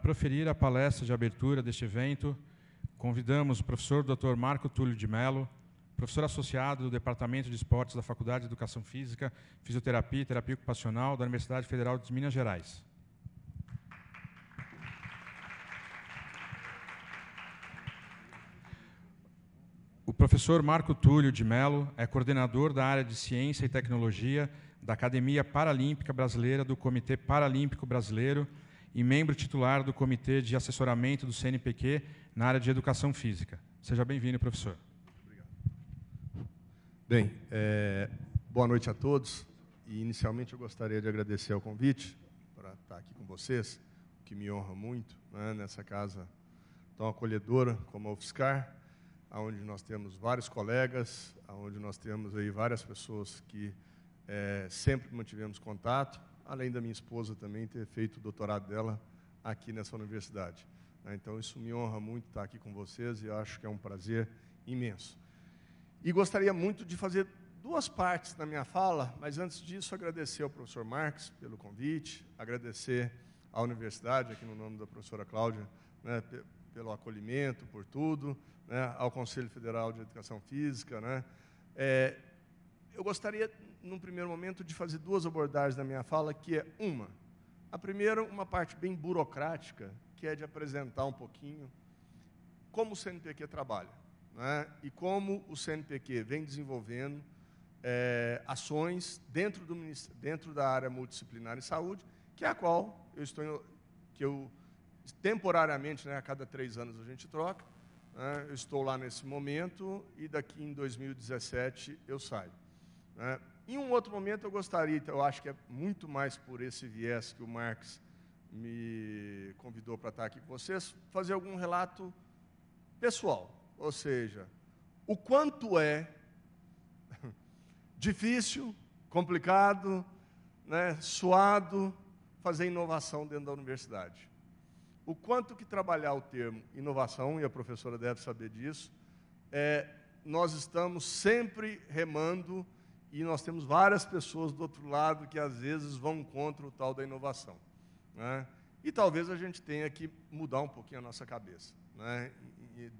proferir a palestra de abertura deste evento, convidamos o professor Dr. Marco Túlio de Mello, professor associado do Departamento de Esportes da Faculdade de Educação Física, Fisioterapia e Terapia Ocupacional da Universidade Federal de Minas Gerais. O professor Marco Túlio de Mello é coordenador da área de Ciência e Tecnologia da Academia Paralímpica Brasileira do Comitê Paralímpico Brasileiro e membro titular do Comitê de Assessoramento do CNPq na área de Educação Física. Seja bem-vindo, professor. Obrigado. Bem, boa noite a todos. E, inicialmente, eu gostaria de agradecer ao convite para estar aqui com vocês, que me honra muito, né, nessa casa tão acolhedora como a UFSCar, onde nós temos vários colegas, onde nós temos aí várias pessoas que sempre mantivemos contato, além da minha esposa também ter feito o doutorado dela aqui nessa universidade. Então, isso me honra muito estar aqui com vocês e eu acho que é um prazer imenso. E gostaria muito de fazer duas partes na minha fala, mas antes disso, agradecer ao professor Marques pelo convite, agradecer à universidade, aqui no nome da professora Cláudia, né, pelo acolhimento, por tudo, né, ao Conselho Federal de Educação Física. Né. Eu gostaria, num primeiro momento, de fazer duas abordagens na minha fala, que é a primeira, uma parte bem burocrática, que é de apresentar um pouquinho como o CNPq trabalha, né, e como o CNPq vem desenvolvendo ações dentro da área multidisciplinar em saúde, que é a qual eu temporariamente, né, a cada 3 anos a gente troca, né, eu estou lá nesse momento e daqui em 2017 eu saio. Né. Em um outro momento eu gostaria, eu acho que é muito mais por esse viés que o Marques me convidou para estar aqui com vocês, fazer algum relato pessoal, ou seja, o quanto é difícil, complicado, né, suado fazer inovação dentro da universidade. O quanto que trabalhar o termo inovação, e a professora deve saber disso, nós estamos sempre remando e nós temos várias pessoas do outro lado que às vezes vão contra o tal da inovação. Né? E talvez a gente tenha que mudar um pouquinho a nossa cabeça, né,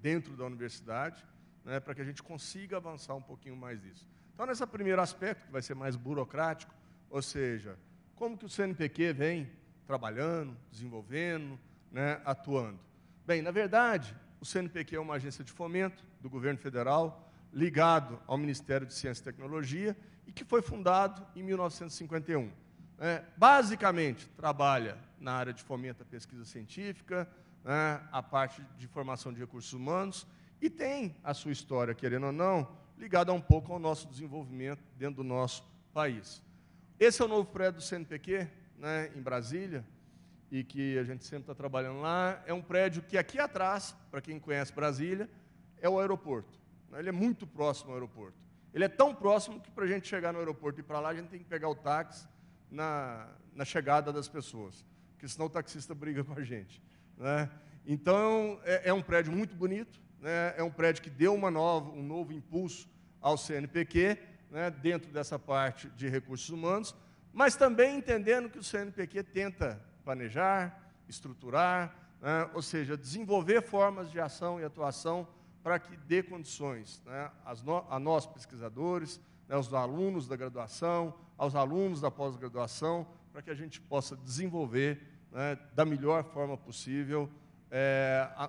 dentro da universidade, né, para que a gente consiga avançar um pouquinho mais nisso. Então, nesse primeiro aspecto, que vai ser mais burocrático, ou seja, como que o CNPq vem trabalhando, desenvolvendo, né, atuando. Bem, na verdade, o CNPq é uma agência de fomento do governo federal, ligado ao Ministério de Ciência e Tecnologia, e que foi fundado em 1951. Basicamente, trabalha na área de fomento à pesquisa científica, né, a parte de formação de recursos humanos, e tem a sua história, querendo ou não, ligada um pouco ao nosso desenvolvimento dentro do nosso país. Esse é o novo prédio do CNPq, né, em Brasília, e que a gente sempre está trabalhando lá. É um prédio que aqui atrás, para quem conhece Brasília, é o aeroporto. Ele é muito próximo ao aeroporto. Ele é tão próximo que, para a gente chegar no aeroporto e ir para lá, a gente tem que pegar o táxi na chegada das pessoas, porque senão o taxista briga com a gente. Né? Então, é um prédio muito bonito, né? É um prédio que deu um novo impulso ao CNPq, né, dentro dessa parte de recursos humanos, mas também entendendo que o CNPq tenta planejar, estruturar, né, ou seja, desenvolver formas de ação e atuação para que dê condições, né, a nós, pesquisadores, né, aos alunos da graduação, aos alunos da pós-graduação, para que a gente possa desenvolver, né, da melhor forma possível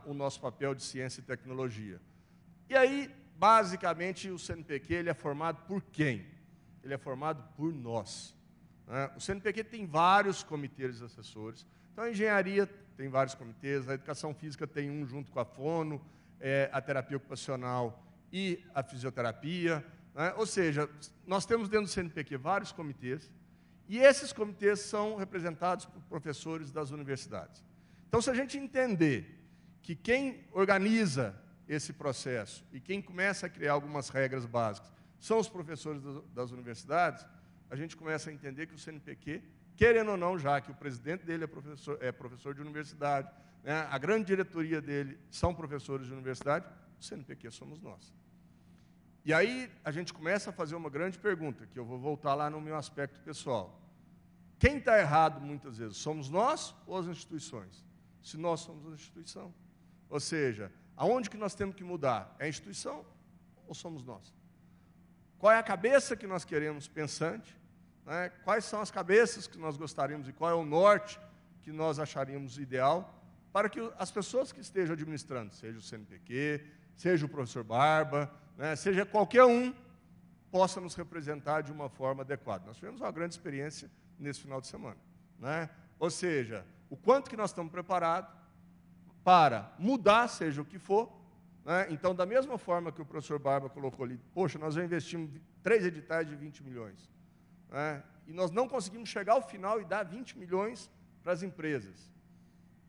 o nosso papel de ciência e tecnologia. E aí, basicamente, o CNPq ele é formado por quem? Ele é formado por nós. Né? O CNPq tem vários comitês assessores. Então, a engenharia tem vários comitês, a educação física tem um junto com a fono, a terapia ocupacional e a fisioterapia. Né? Ou seja, nós temos dentro do CNPq vários comitês, e esses comitês são representados por professores das universidades. Então, se a gente entender que quem organiza esse processo e quem começa a criar algumas regras básicas são os professores das universidades, a gente começa a entender que o CNPq, querendo ou não, já que o presidente dele é professor de universidade, né, a grande diretoria dele são professores de universidade, o CNPq somos nós. E aí a gente começa a fazer uma grande pergunta, que eu vou voltar lá no meu aspecto pessoal. Quem está errado, muitas vezes, somos nós ou as instituições? se nós somos a instituição. Ou seja, aonde que nós temos que mudar? É a instituição ou somos nós? Qual é a cabeça que nós queremos pensante? Né? Quais são as cabeças que nós gostaríamos e qual é o norte que nós acharíamos ideal para que as pessoas que estejam administrando, seja o CNPq, seja o professor Barba, né, seja qualquer um, possa nos representar de uma forma adequada. Nós tivemos uma grande experiência nesse final de semana. Né? Ou seja, o quanto que nós estamos preparados para mudar, seja o que for. Né? Então, da mesma forma que o professor Barba colocou ali, poxa, nós já investimos 3 editais de 20 milhões. Né? E nós não conseguimos chegar ao final e dar 20 milhões para as empresas.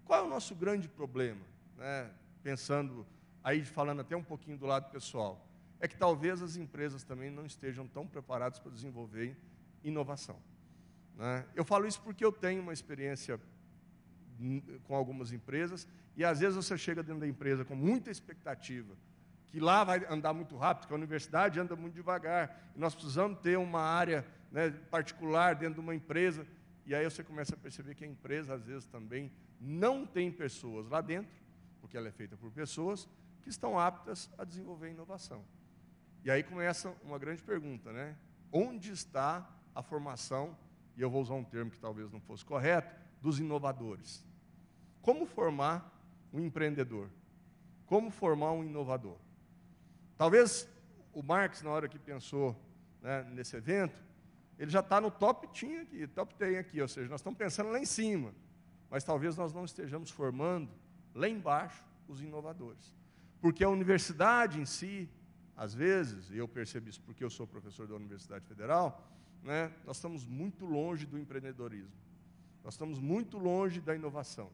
Qual é o nosso grande problema? Né? Pensando, aí falando até um pouquinho do lado pessoal, é que talvez as empresas também não estejam tão preparadas para desenvolver inovação. Né? Eu falo isso porque eu tenho uma experiência com algumas empresas, e às vezes você chega dentro da empresa com muita expectativa, que lá vai andar muito rápido, porque a universidade anda muito devagar, e nós precisamos ter uma área, né, particular dentro de uma empresa, e aí você começa a perceber que a empresa, às vezes, também não tem pessoas lá dentro, porque ela é feita por pessoas que estão aptas a desenvolver inovação. E aí começa uma grande pergunta, né? Onde está a formação, e eu vou usar um termo que talvez não fosse correto, dos inovadores? Como formar um empreendedor? Como formar um inovador? Talvez o Marx, na hora que pensou, né, nesse evento, ele já está no top 10 aqui, top 10 aqui, ou seja, nós estamos pensando lá em cima, mas talvez nós não estejamos formando lá embaixo os inovadores. Porque a universidade em si, às vezes, e eu percebo isso porque eu sou professor da Universidade Federal, né, nós estamos muito longe do empreendedorismo. Nós estamos muito longe da inovação.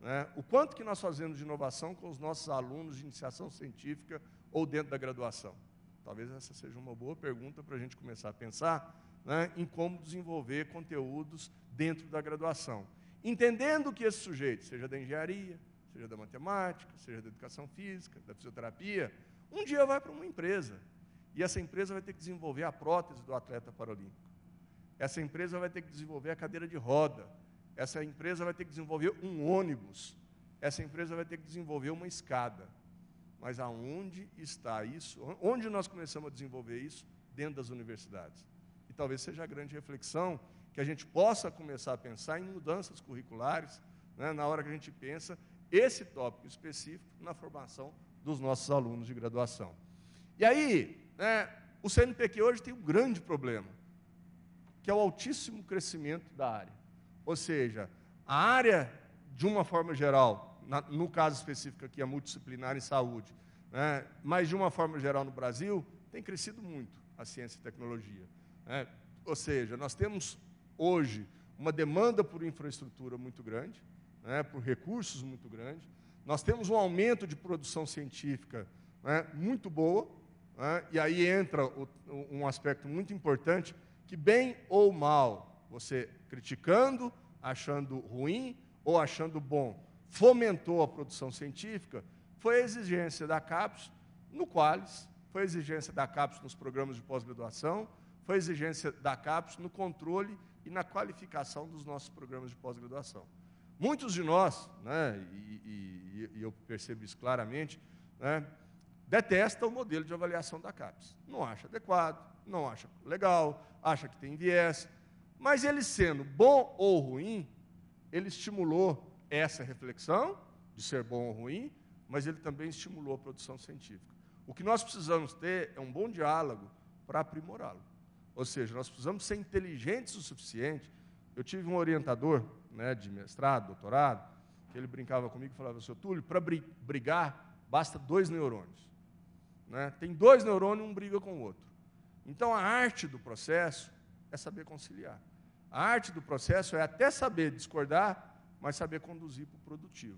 Né? O quanto que nós fazemos de inovação com os nossos alunos de iniciação científica ou dentro da graduação? Talvez essa seja uma boa pergunta para a gente começar a pensar, né, em como desenvolver conteúdos dentro da graduação. Entendendo que esse sujeito, seja da engenharia, seja da matemática, seja da educação física, da fisioterapia, um dia vai para uma empresa, e essa empresa vai ter que desenvolver a prótese do atleta paralímpico. Essa empresa vai ter que desenvolver a cadeira de roda. Essa empresa vai ter que desenvolver um ônibus. Essa empresa vai ter que desenvolver uma escada. Mas aonde está isso? Onde nós começamos a desenvolver isso? Dentro das universidades. E talvez seja a grande reflexão que a gente possa começar a pensar em mudanças curriculares, né, na hora que a gente pensa esse tópico específico na formação dos nossos alunos de graduação. E aí, né, o CNPq hoje tem um grande problema, que é o altíssimo crescimento da área. Ou seja, a área, de uma forma geral, no caso específico aqui, a multidisciplinar em saúde, né, mas de uma forma geral no Brasil, tem crescido muito a ciência e tecnologia. Né? Ou seja, nós temos hoje uma demanda por infraestrutura muito grande, né, por recursos muito grandes, nós temos um aumento de produção científica, né, muito boa, né, e aí entra um aspecto muito importante, que bem ou mal, você criticando, achando ruim ou achando bom, fomentou a produção científica, foi a exigência da CAPES no Qualis, foi a exigência da CAPES nos programas de pós-graduação, foi a exigência da CAPES no controle e na qualificação dos nossos programas de pós-graduação. Muitos de nós, né, e eu percebo isso claramente, né, detestam o modelo de avaliação da CAPES. Não acha adequado, não acha legal, acha que tem viés, mas ele sendo bom ou ruim, ele estimulou essa reflexão de ser bom ou ruim, mas ele também estimulou a produção científica. O que nós precisamos ter é um bom diálogo para aprimorá-lo. Ou seja, nós precisamos ser inteligentes o suficiente. Eu tive um orientador, né, de mestrado, doutorado, que ele brincava comigo e falava: seu Túlio, para brigar, basta 2 neurônios. Né? Tem 2 neurônios, um briga com o outro. Então, a arte do processo é saber conciliar. A arte do processo é até saber discordar, mas saber conduzir para o produtivo.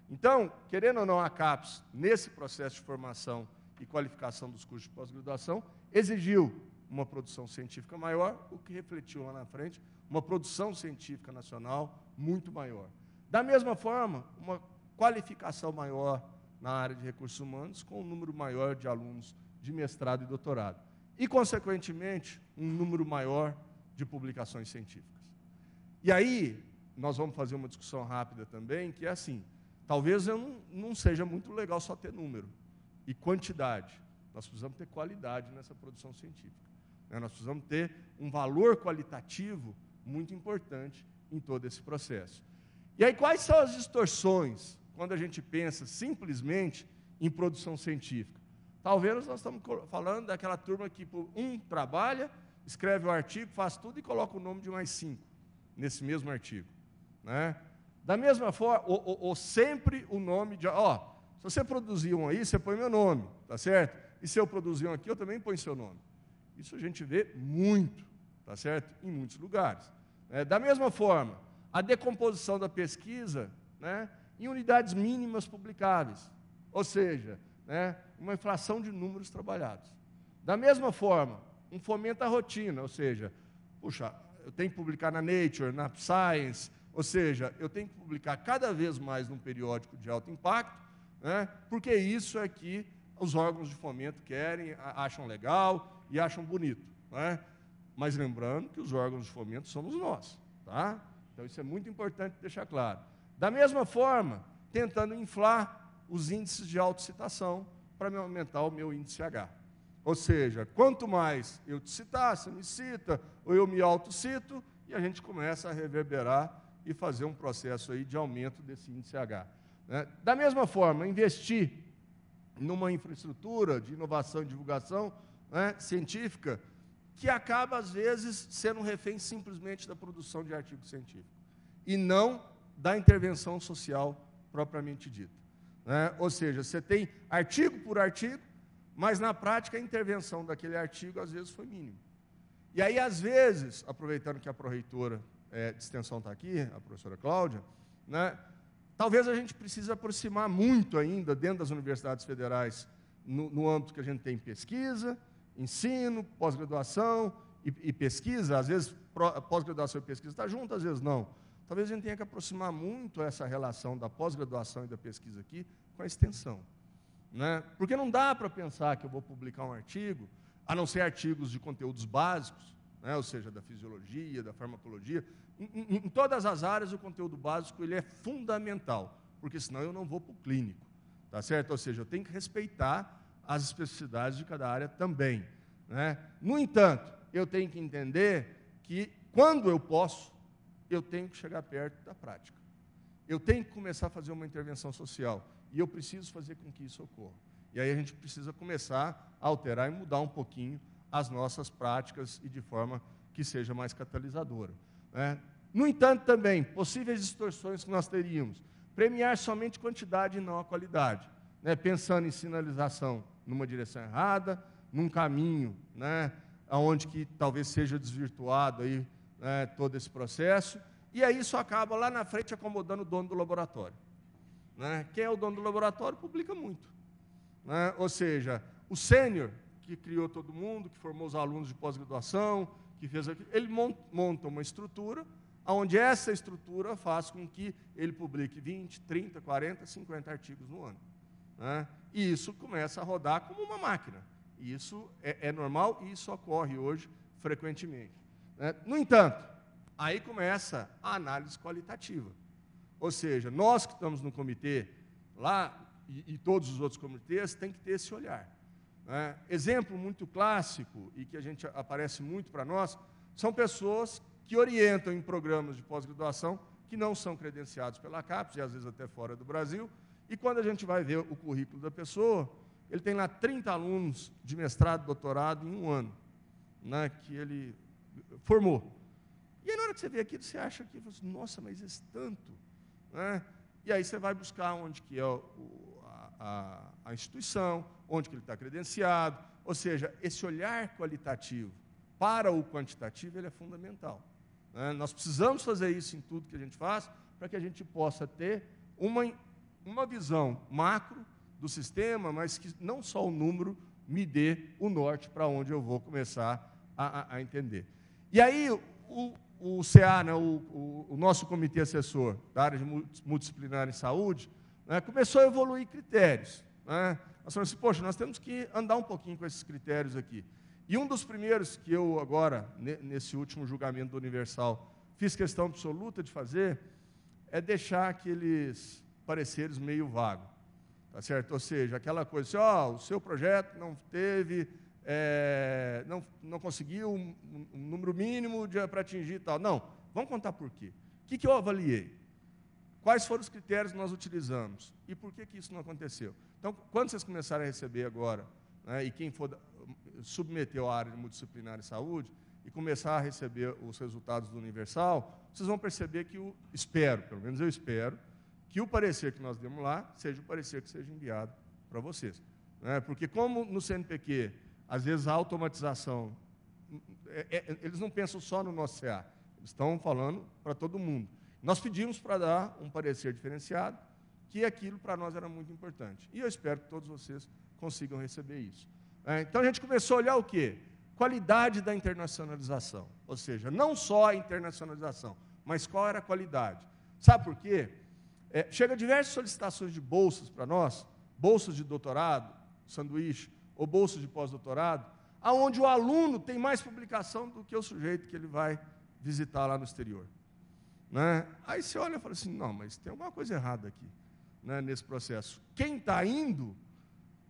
Então, querendo ou não, a CAPES, nesse processo de formação e qualificação dos cursos de pós-graduação, exigiu uma produção científica maior, o que refletiu lá na frente uma produção científica nacional muito maior. Da mesma forma, uma qualificação maior na área de recursos humanos, com um número maior de alunos de mestrado e doutorado. E, consequentemente, um número maior de publicações científicas. E aí, nós vamos fazer uma discussão rápida também, que é assim: talvez eu não seja muito legal só ter número e quantidade. Nós precisamos ter qualidade nessa produção científica, né? Nós precisamos ter um valor qualitativo muito importante em todo esse processo. E aí, quais são as distorções quando a gente pensa simplesmente em produção científica? Talvez nós estamos falando daquela turma que trabalha, escreve o artigo, faz tudo e coloca o nome de mais 5 nesse mesmo artigo, né? Da mesma forma, ou sempre o nome de... se você produzir um aí, você põe meu nome, tá certo? E se eu produzir um aqui, eu também ponho seu nome. Isso a gente vê muito, tá certo? Em muitos lugares. Da mesma forma, a decomposição da pesquisa, né, em unidades mínimas publicáveis, ou seja, né, uma inflação de números trabalhados. Da mesma forma, um fomento à rotina, ou seja, puxa, eu tenho que publicar na Nature, na Science, ou seja, eu tenho que publicar cada vez mais num periódico de alto impacto, né, porque isso é que os órgãos de fomento querem, acham legal e acham bonito, né? Mas lembrando que os órgãos de fomento somos nós, tá? Então isso é muito importante deixar claro. Da mesma forma, tentando inflar os índices de autocitação para aumentar o meu índice H. Ou seja, quanto mais eu te citar, você me cita, ou eu me autocito, e a gente começa a reverberar e fazer um processo aí de aumento desse índice H, né? Da mesma forma, investir numa infraestrutura de inovação e divulgação, né, científica, que acaba, às vezes, sendo refém simplesmente da produção de artigo científico, e não da intervenção social propriamente dita, né? Ou seja, você tem artigo por artigo, mas, na prática, a intervenção daquele artigo, às vezes, foi mínima. E aí, às vezes, aproveitando que a pró-reitora de extensão está aqui, a professora Cláudia, né, talvez a gente precise aproximar muito ainda, dentro das universidades federais, no âmbito que a gente tem pesquisa, ensino, pós-graduação e pesquisa. Às vezes, pós-graduação e pesquisa está junto, às vezes não. Talvez a gente tenha que aproximar muito essa relação da pós-graduação e da pesquisa aqui com a extensão, né? Porque não dá para pensar que eu vou publicar um artigo, a não ser artigos de conteúdos básicos, né? Ou seja, da fisiologia, da farmacologia. Em todas as áreas, o conteúdo básico ele é fundamental, porque senão eu não vou para o clínico, tá certo? Ou seja, eu tenho que respeitar as especificidades de cada área também, né? No entanto, eu tenho que entender que, quando eu posso, eu tenho que chegar perto da prática. Eu tenho que começar a fazer uma intervenção social, e eu preciso fazer com que isso ocorra. E aí a gente precisa começar a alterar e mudar um pouquinho as nossas práticas e de forma que seja mais catalisadora, né? No entanto, também, possíveis distorções que nós teríamos. Premiar somente quantidade e não a qualidade, né? Pensando em sinalização numa direção errada, num caminho, né, onde que talvez seja desvirtuado aí, né, todo esse processo, e aí isso acaba lá na frente acomodando o dono do laboratório, né? Quem é o dono do laboratório publica muito, né? Ou seja, o sênior que criou todo mundo, que formou os alunos de pós-graduação, que fez aquilo, ele monta uma estrutura, onde essa estrutura faz com que ele publique 20, 30, 40, 50 artigos no ano, né? E isso começa a rodar como uma máquina. E isso é normal e isso ocorre hoje frequentemente, né? No entanto, aí começa a análise qualitativa. Ou seja, nós que estamos no comitê lá, e todos os outros comitês, tem que ter esse olhar, né? Exemplo muito clássico, e que a gente aparece muito para nós, são pessoas que orientam em programas de pós-graduação que não são credenciados pela CAPES, e às vezes até fora do Brasil, e quando a gente vai ver o currículo da pessoa, ele tem lá 30 alunos de mestrado, doutorado em um ano, né, que ele formou. E aí, na hora que você vê aquilo, você acha que, nossa, mas esse tanto, né? E aí você vai buscar onde que é a instituição, onde que ele está credenciado, ou seja, esse olhar qualitativo para o quantitativo ele é fundamental, né? Nós precisamos fazer isso em tudo que a gente faz, para que a gente possa ter uma visão macro do sistema, mas que não só o número me dê o norte para onde eu vou começar a entender. E aí, o CA, né, o nosso comitê assessor da área de multidisciplinar em saúde, né, começou a evoluir critérios, né? Nós falamos assim, poxa, nós temos que andar um pouquinho com esses critérios aqui. E um dos primeiros que eu agora, nesse último julgamento do Universal, fiz questão absoluta de fazer, é deixar aqueles pareceres meio vagos, tá certo? Ou seja, aquela coisa assim, ó, o seu projeto não teve, não conseguiu um número mínimo para atingir e tal. Não, vamos contar por quê. O que eu avaliei? Quais foram os critérios que nós utilizamos? E por que isso não aconteceu? Então, quando vocês começarem a receber agora, né, e quem for submeteu à área de multidisciplinar e saúde, e começar a receber os resultados do Universal, vocês vão perceber que pelo menos eu espero, que o parecer que nós demos lá seja o parecer que seja enviado para vocês. Né? Porque como no CNPq, às vezes a automatização, eles não pensam só no nosso CA, eles estão falando para todo mundo. Nós pedimos para dar um parecer diferenciado, que aquilo para nós era muito importante. E eu espero que todos vocês consigam receber isso. Então a gente começou a olhar o quê? Qualidade da internacionalização. Ou seja, não só a internacionalização, mas qual era a qualidade. Sabe por quê? Chega diversas solicitações de bolsas para nós, bolsas de doutorado, sanduíche, ou bolsas de pós-doutorado, aonde o aluno tem mais publicação do que o sujeito que ele vai visitar lá no exterior. Né? Aí você olha e fala assim, não, mas tem alguma coisa errada aqui, né, nesse processo. Quem está indo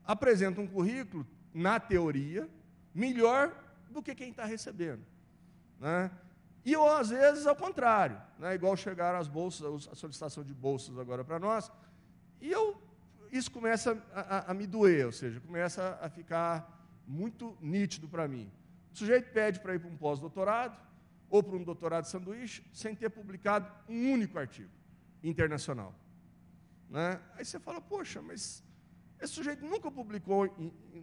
apresenta um currículo, na teoria, melhor do que quem está recebendo. Né? E, ou, às vezes, ao contrário, né? Igual chegaram as bolsas, a solicitação de bolsas agora para nós, e isso começa a me doer, ou seja, começa a ficar muito nítido para mim. O sujeito pede para ir para um pós-doutorado, ou para um doutorado de sanduíche, sem ter publicado um único artigo internacional. Né? Aí você fala, poxa, mas esse sujeito nunca publicou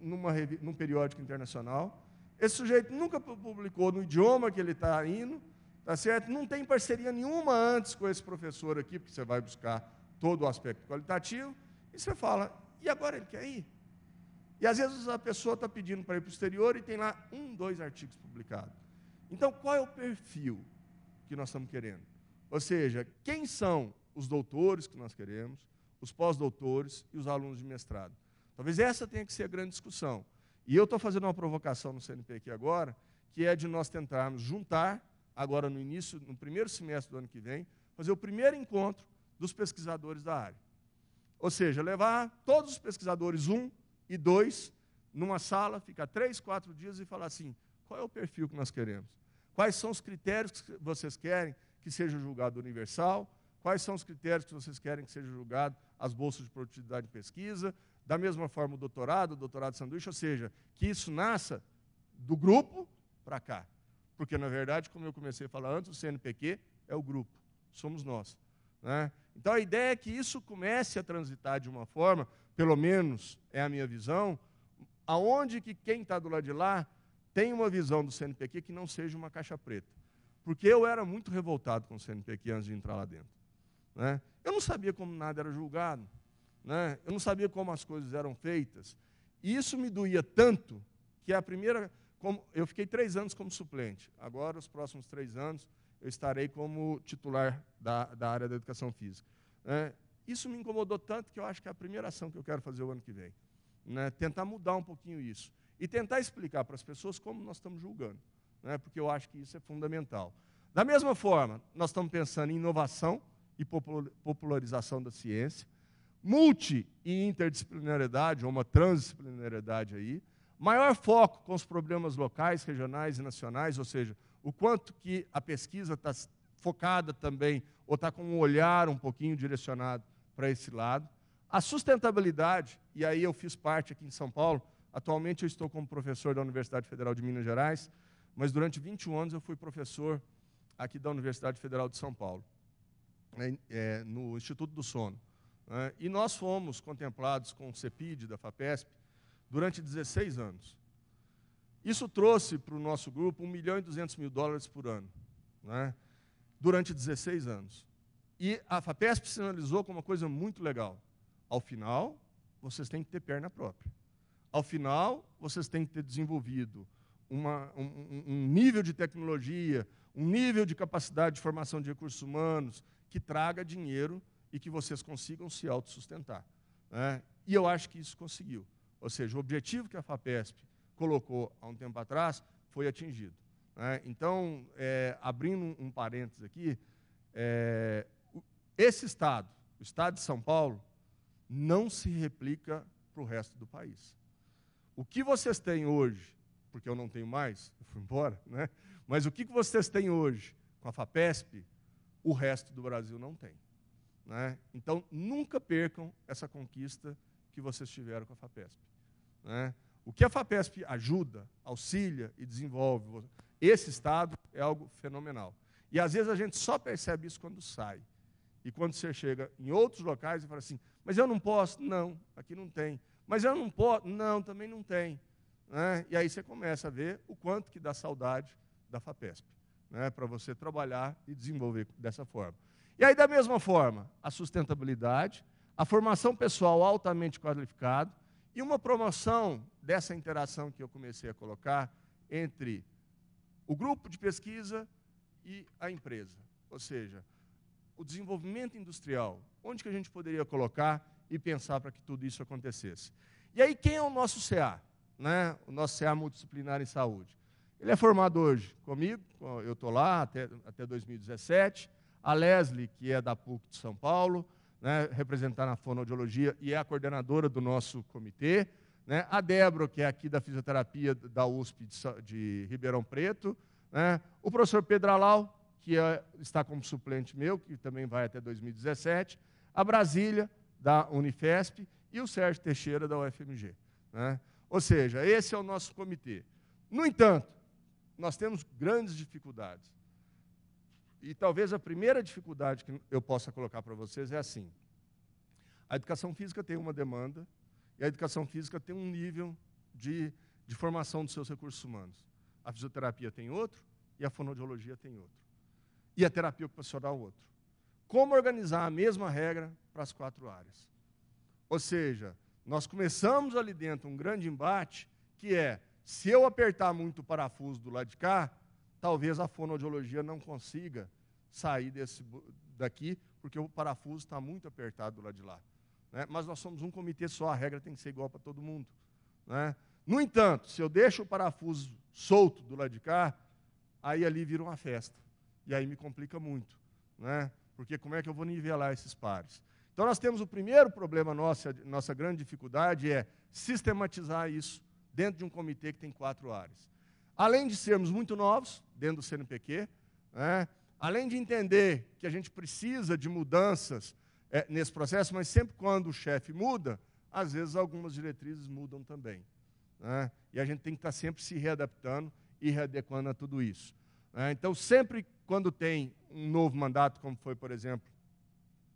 num periódico internacional, esse sujeito nunca publicou no idioma que ele está indo, tá certo? Não tem parceria nenhuma antes com esse professor aqui, porque você vai buscar todo o aspecto qualitativo, e você fala, e agora ele quer ir? E às vezes a pessoa está pedindo para ir para o exterior e tem lá 1, 2 artigos publicados. Então, qual é o perfil que nós estamos querendo? Ou seja, quem são os doutores que nós queremos, os pós-doutores e os alunos de mestrado? Talvez essa tenha que ser a grande discussão. E eu estou fazendo uma provocação no CNPq agora, que é de nós tentarmos juntar, agora no primeiro semestre do ano que vem, fazer o primeiro encontro dos pesquisadores da área. Ou seja, levar todos os pesquisadores 1 e 2 numa sala, ficar 3, 4 dias e falar assim, qual é o perfil que nós queremos? Quais são os critérios que vocês querem que seja julgado universal? Quais são os critérios que vocês querem que seja julgado as bolsas de produtividade de pesquisa? Da mesma forma o doutorado sanduíche, ou seja, que isso nasça do grupo para cá. Porque, na verdade, como eu comecei a falar antes, o CNPq é o grupo, somos nós. Né? Então, a ideia é que isso comece a transitar de uma forma, pelo menos é a minha visão, aonde que quem está do lado de lá tem uma visão do CNPq que não seja uma caixa preta. Porque eu era muito revoltado com o CNPq antes de entrar lá dentro. Né? Eu não sabia como nada era julgado. Né? Eu não sabia como as coisas eram feitas. E isso me doía tanto que eu fiquei 3 anos como suplente. Agora, os próximos 3 anos, eu estarei como titular da área da educação física. Né? Isso me incomodou tanto que eu acho que é a primeira ação que eu quero fazer o ano que vem. Né? Tentar mudar um pouquinho isso. E tentar explicar para as pessoas como nós estamos julgando, né? Porque eu acho que isso é fundamental. Da mesma forma, nós estamos pensando em inovação e popularização da ciência, multi e interdisciplinariedade, ou uma transdisciplinariedade aí, maior foco com os problemas locais, regionais e nacionais, ou seja, o quanto que a pesquisa está focada também, ou está com um olhar um pouquinho direcionado para esse lado. A sustentabilidade, e aí eu fiz parte aqui em São Paulo, atualmente eu estou como professor da Universidade Federal de Minas Gerais, mas durante 21 anos eu fui professor aqui da Universidade Federal de São Paulo, no Instituto do Sono. E nós fomos contemplados com o CEPID da FAPESP durante 16 anos. Isso trouxe para o nosso grupo $1.200.000 por ano, né? Durante 16 anos. E a FAPESP sinalizou como uma coisa muito legal. Ao final, vocês têm que ter perna própria. Ao final, vocês têm que ter desenvolvido um nível de tecnologia, um nível de capacidade de formação de recursos humanos que traga dinheiro e que vocês consigam se autossustentar. Né? E eu acho que isso conseguiu. Ou seja, o objetivo que a FAPESP colocou há um tempo atrás foi atingido. Né? Então, abrindo um parênteses aqui, esse Estado, o Estado de São Paulo, não se replica para o resto do país. O que vocês têm hoje, porque eu não tenho mais, eu fui embora, né? Mas o que vocês têm hoje com a FAPESP, o resto do Brasil não tem. Né? Então, nunca percam essa conquista que vocês tiveram com a FAPESP. Né? O que a FAPESP ajuda, auxilia e desenvolve esse Estado é algo fenomenal. E, às vezes, a gente só percebe isso quando sai. E quando você chega em outros locais e fala assim, mas eu não posso? Não, aqui não tem. Mas eu não posso? Não, também não tem. Né? E aí você começa a ver o quanto que dá saudade da FAPESP, né? Para você trabalhar e desenvolver dessa forma. E aí, da mesma forma, a sustentabilidade, a formação pessoal altamente qualificada e uma promoção dessa interação que eu comecei a colocar entre o grupo de pesquisa e a empresa. Ou seja, o desenvolvimento industrial, onde que a gente poderia colocar e pensar para que tudo isso acontecesse. E aí, quem é o nosso CA? Né? O nosso CA multidisciplinar em saúde. Ele é formado hoje comigo, eu estou lá até 2017, a Leslie, que é da PUC de São Paulo, né, representar na fonoaudiologia e é a coordenadora do nosso comitê, né, a Débora, que é aqui da fisioterapia da USP de Ribeirão Preto, né, o professor Pedro Alau, que está como suplente meu, que também vai até 2017, a Brasília, da Unifesp, e o Sérgio Teixeira, da UFMG. Né? Ou seja, esse é o nosso comitê. No entanto, nós temos grandes dificuldades. E talvez a primeira dificuldade que eu possa colocar para vocês é assim. A educação física tem uma demanda, e a educação física tem um nível de formação dos seus recursos humanos. A fisioterapia tem outro, e a fonoaudiologia tem outro. E a terapia ocupacional outro. Como organizar a mesma regra para as 4 áreas? Ou seja, nós começamos ali dentro um grande embate, que é, se eu apertar muito o parafuso do lado de cá, talvez a fonoaudiologia não consiga sair daqui, porque o parafuso está muito apertado do lado de lá. Né? Mas nós somos um comitê só, a regra tem que ser igual para todo mundo. Né? No entanto, se eu deixo o parafuso solto do lado de cá, aí ali vira uma festa. E aí me complica muito. Né? Porque como é que eu vou nivelar esses pares? Então, nós temos o primeiro problema nossa grande dificuldade é sistematizar isso dentro de um comitê que tem 4 áreas. Além de sermos muito novos, dentro do CNPq, né, além de entender que a gente precisa de mudanças nesse processo, mas sempre quando o chefe muda, às vezes algumas diretrizes mudam também. Né, e a gente tem que estar sempre se readaptando e readequando a tudo isso. Né, então, sempre quando tem um novo mandato, como foi, por exemplo,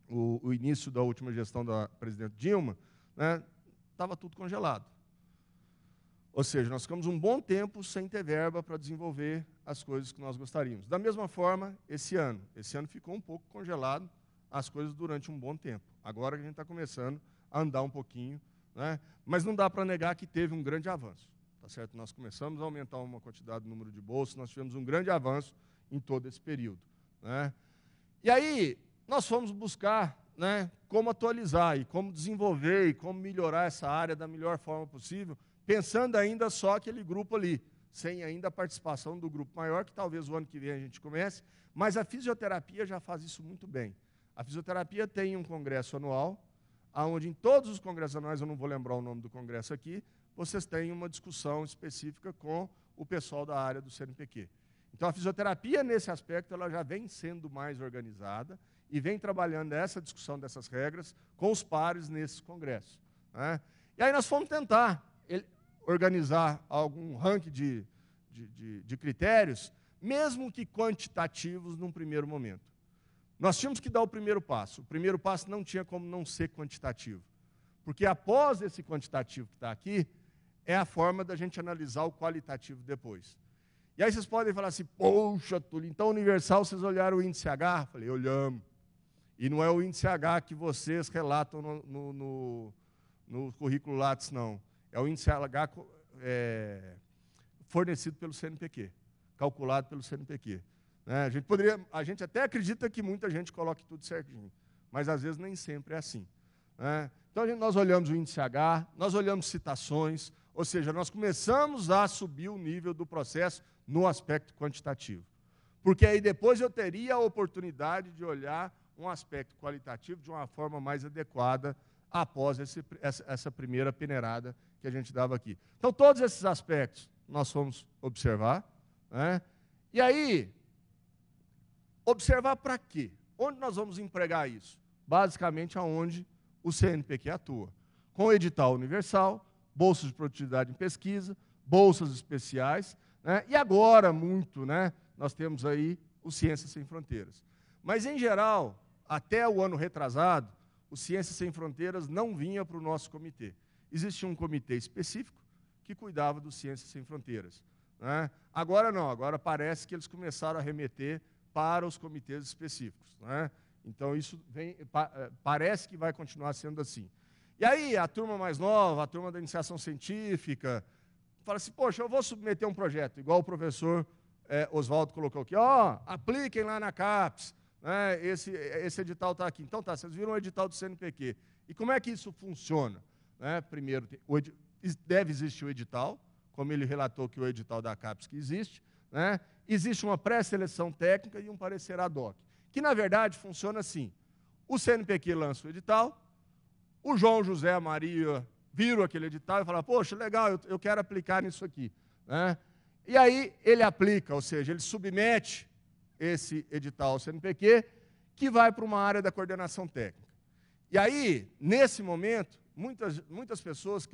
o início da última gestão da presidente Dilma, né, estava tudo congelado. Ou seja, nós ficamos um bom tempo sem ter verba para desenvolver as coisas que nós gostaríamos. Da mesma forma, esse ano ficou um pouco congelado as coisas durante um bom tempo. Agora que a gente está começando a andar um pouquinho, né, mas não dá para negar que teve um grande avanço. Tá certo? Nós começamos a aumentar uma quantidade do número de bolsas, nós tivemos um grande avanço em todo esse período. Né? E aí, nós fomos buscar, né, como atualizar e como desenvolver e como melhorar essa área da melhor forma possível, pensando ainda só aquele grupo ali, sem ainda a participação do grupo maior, que talvez o ano que vem a gente comece, mas a fisioterapia já faz isso muito bem. A fisioterapia tem um congresso anual, onde em todos os congressos anuais, eu não vou lembrar o nome do congresso aqui, vocês têm uma discussão específica com o pessoal da área do CNPq. Então, a fisioterapia, nesse aspecto, ela já vem sendo mais organizada e vem trabalhando essa discussão dessas regras com os pares nesses congressos. Né? E aí nós fomos tentar organizar algum ranking de critérios, mesmo que quantitativos, num primeiro momento. Nós tínhamos que dar o primeiro passo. O primeiro passo não tinha como não ser quantitativo. Porque após esse quantitativo que está aqui, é a forma da gente analisar o qualitativo depois. E aí vocês podem falar assim, poxa, Túlio, então Universal, vocês olharam o índice H? Eu falei, olhamos. E não é o índice H que vocês relatam no currículo Lattes, não. É o índice H fornecido pelo CNPq, calculado pelo CNPq. Né? A gente até acredita que muita gente coloque tudo certinho, mas às vezes nem sempre é assim. Né? Então, nós olhamos o índice H, nós olhamos citações, ou seja, nós começamos a subir o nível do processo no aspecto quantitativo. Porque aí depois eu teria a oportunidade de olhar um aspecto qualitativo de uma forma mais adequada após essa primeira peneirada que a gente dava aqui. Então, todos esses aspectos nós fomos observar, né? E aí, observar para quê? Onde nós vamos empregar isso? Basicamente, aonde o CNPq atua. Com o edital universal, bolsas de produtividade em pesquisa, bolsas especiais, né? E agora, muito, né, nós temos aí o Ciências Sem Fronteiras. Mas, em geral, até o ano retrasado, o Ciências Sem Fronteiras não vinha para o nosso comitê. Existia um comitê específico que cuidava do Ciências Sem Fronteiras, né? Agora não, agora parece que eles começaram a remeter para os comitês específicos, né? Então, isso parece que vai continuar sendo assim. E aí, a turma mais nova, a turma da iniciação científica, fala assim, poxa, eu vou submeter um projeto, igual o professor Oswaldo colocou aqui, apliquem lá na CAPES, né, esse edital está aqui. Então tá, vocês viram o edital do CNPq. E como é que isso funciona? Né, primeiro, deve existir o edital, como ele relatou que o edital da CAPES que existe, né? Existe uma pré-seleção técnica e um parecer ad hoc, que, na verdade, funciona assim. O CNPq lança o edital, o João José, a Maria viram aquele edital e falaram, poxa, legal, eu quero aplicar nisso aqui, né? E aí ele aplica, ou seja, ele submete esse edital ao CNPq, que vai para uma área da coordenação técnica. E aí, nesse momento, muitas pessoas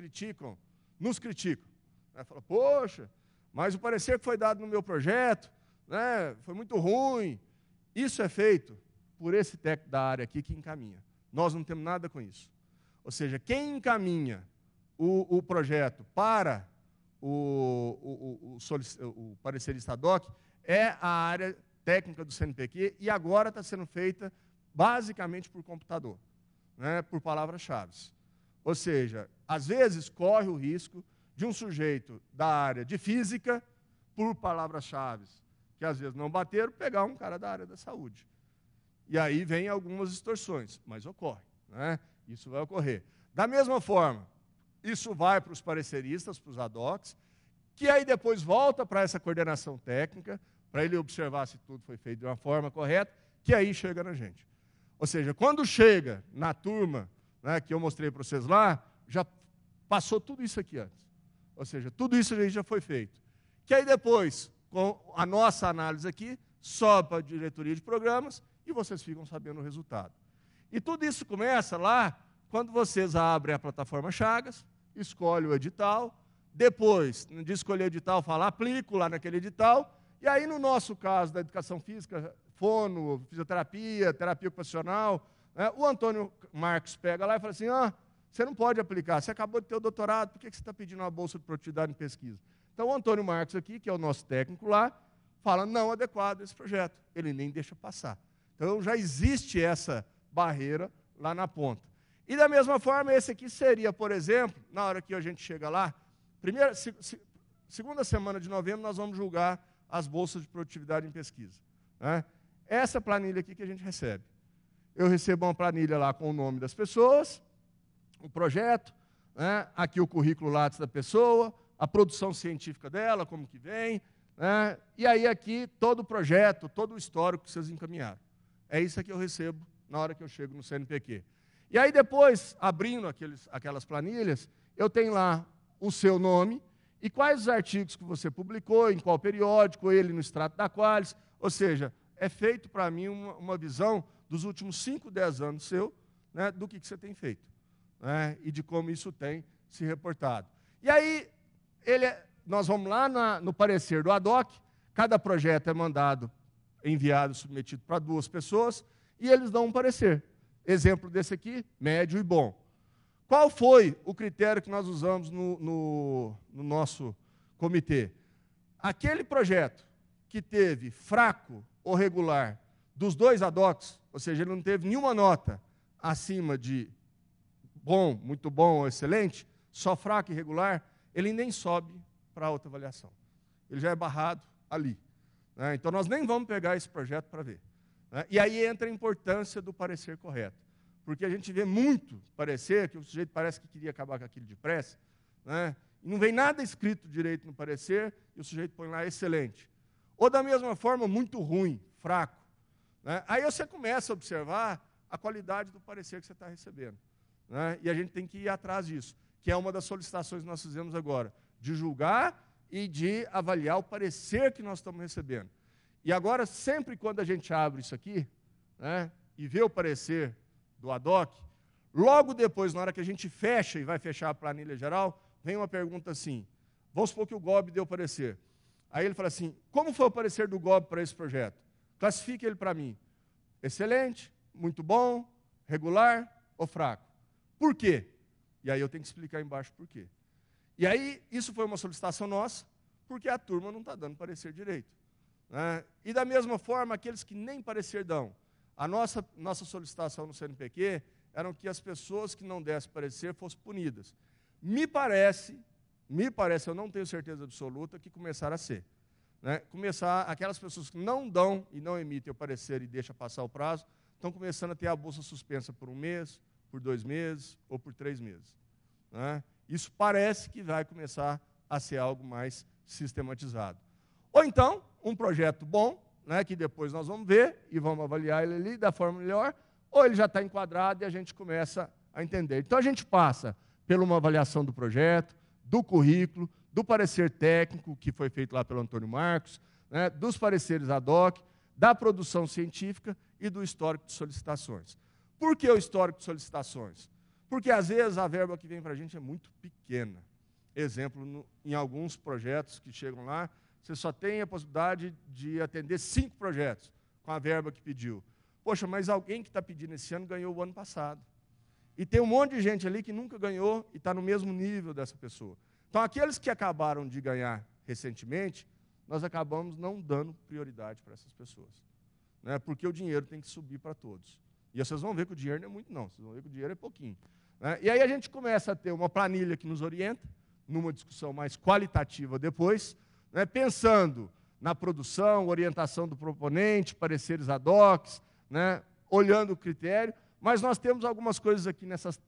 nos criticam. Né? Falam, poxa, mas o parecer que foi dado no meu projeto, né, foi muito ruim. Isso é feito por esse técnico da área aqui que encaminha. Nós não temos nada com isso. Ou seja, quem encaminha o projeto para o parecerista ad hoc é a área técnica do CNPq e agora está sendo feita basicamente por computador, né, por palavras-chave. Ou seja, às vezes corre o risco de um sujeito da área de física, por palavras-chave que às vezes não bateram, pegar um cara da área da saúde. E aí vem algumas distorções, mas ocorre, né? Isso vai ocorrer. Da mesma forma, isso vai para os pareceristas, para os ad hocs, que aí depois volta para essa coordenação técnica, para ele observar se tudo foi feito de uma forma correta, que aí chega na gente. Ou seja, quando chega na turma, né, que eu mostrei para vocês lá, já passou tudo isso aqui antes. Ou seja, tudo isso aí já foi feito. Que aí depois, com a nossa análise aqui, sobe para a diretoria de programas e vocês ficam sabendo o resultado. E tudo isso começa lá, quando vocês abrem a plataforma Chagas, escolhem o edital, depois de escolher o edital, fala, aplico lá naquele edital, e aí no nosso caso da educação física, fono, fisioterapia, terapia ocupacional, né, o Antônio Marcos pega lá e fala assim, você não pode aplicar, você acabou de ter o doutorado, por que você está pedindo uma bolsa de produtividade em pesquisa? Então o Antônio Marcos aqui, que é o nosso técnico lá, fala, não adequado esse projeto, ele nem deixa passar. Então já existe essa barreira lá na ponta. E da mesma forma, esse aqui seria, por exemplo, na hora que a gente chega lá, segunda semana de novembro, nós vamos julgar as bolsas de produtividade em pesquisa, né? Essa planilha aqui que a gente recebe. Eu recebo uma planilha lá com o nome das pessoas, o projeto, né? Aqui o currículo Lattes da pessoa, a produção científica dela, como que vem, né? E aí aqui todo o projeto, todo o histórico que vocês encaminharam. É isso que eu recebo na hora que eu chego no CNPq. E aí depois, abrindo aquelas planilhas, eu tenho lá o seu nome e quais os artigos que você publicou, em qual periódico, ele no extrato da Qualis. Ou seja, é feito para mim uma visão dos últimos 5, 10 anos seu, né, do que você tem feito, né, e de como isso tem se reportado. E aí, nós vamos lá no parecer do ad hoc, cada projeto é mandado, enviado, submetido para 2 pessoas, e eles dão um parecer. Exemplo desse aqui, médio e bom. Qual foi o critério que nós usamos no nosso comitê? Aquele projeto que teve fraco ou regular dos 2 ad hocs, ou seja, ele não teve nenhuma nota acima de bom, muito bom ou excelente, só fraco e regular, ele nem sobe para a autoavaliação. Ele já é barrado ali, né? Então, nós nem vamos pegar esse projeto para ver, né? E aí entra a importância do parecer correto. Porque a gente vê muito parecer que o sujeito parece que queria acabar com aquilo depressa, né? E não vem nada escrito direito no parecer e o sujeito põe lá excelente. Ou da mesma forma, muito ruim, fraco, né? Aí você começa a observar a qualidade do parecer que você está recebendo, né? E a gente tem que ir atrás disso, que é uma das solicitações que nós fizemos agora, de julgar e de avaliar o parecer que nós estamos recebendo. E agora, sempre quando a gente abre isso aqui, né, e vê o parecer do ADOC, logo depois, na hora que a gente fecha e vai fechar a planilha geral, vem uma pergunta assim, vamos supor que o GOB deu parecer. Aí ele fala assim, como foi o parecer do GOB para esse projeto? Classifique ele para mim. Excelente, muito bom, regular ou fraco? Por quê? E aí eu tenho que explicar embaixo por quê. E aí, isso foi uma solicitação nossa, porque a turma não está dando parecer direito, né? E da mesma forma, aqueles que nem parecer dão. A nossa solicitação no CNPq era que as pessoas que não dessem parecer fossem punidas. Me parece, eu não tenho certeza absoluta, que começaram a ser, né? Começar, aquelas pessoas que não dão e não emitem o parecer e deixam passar o prazo, estão começando a ter a bolsa suspensa por 1 mês, por 2 meses ou por 3 meses, né? Isso parece que vai começar a ser algo mais sistematizado. Ou então, um projeto bom, né, que depois nós vamos ver e vamos avaliar ele ali da forma melhor, ou ele já está enquadrado e a gente começa a entender. Então, a gente passa por uma avaliação do projeto, do currículo, do parecer técnico, que foi feito lá pelo Antônio Marcos, né, dos pareceres ad hoc, da produção científica e do histórico de solicitações. Por que o histórico de solicitações? Porque, às vezes, a verba que vem para a gente é muito pequena. Exemplo, em alguns projetos que chegam lá, você só tem a possibilidade de atender 5 projetos com a verba que pediu. Poxa, mas alguém que está pedindo esse ano ganhou o ano passado. E tem um monte de gente ali que nunca ganhou e está no mesmo nível dessa pessoa. Então, aqueles que acabaram de ganhar recentemente, nós acabamos não dando prioridade para essas pessoas, né? Porque o dinheiro tem que subir para todos. E vocês vão ver que o dinheiro não é muito, não. Vocês vão ver que o dinheiro é pouquinho, né? E aí a gente começa a ter uma planilha que nos orienta, numa discussão mais qualitativa depois, né, pensando na produção, orientação do proponente, pareceres ad hoc, né, olhando o critério, mas nós temos algumas coisas aqui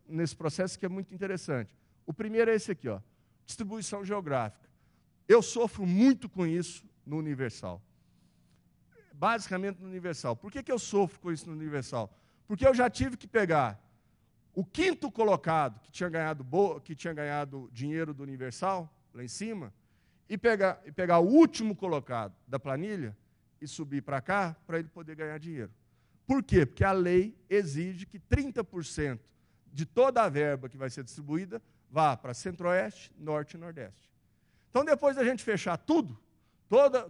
nesse processo que é muito interessante. O primeiro é esse aqui, ó, distribuição geográfica. Eu sofro muito com isso no Universal. Basicamente no Universal. Por que eu sofro com isso no Universal? Porque eu já tive que pegar o 5º colocado, que tinha ganhado dinheiro do Universal, lá em cima, e pegar o último colocado da planilha e subir para cá, para ele poder ganhar dinheiro. Por quê? Porque a lei exige que 30% de toda a verba que vai ser distribuída vá para Centro-Oeste, Norte e Nordeste. Então, depois da gente fechar tudo,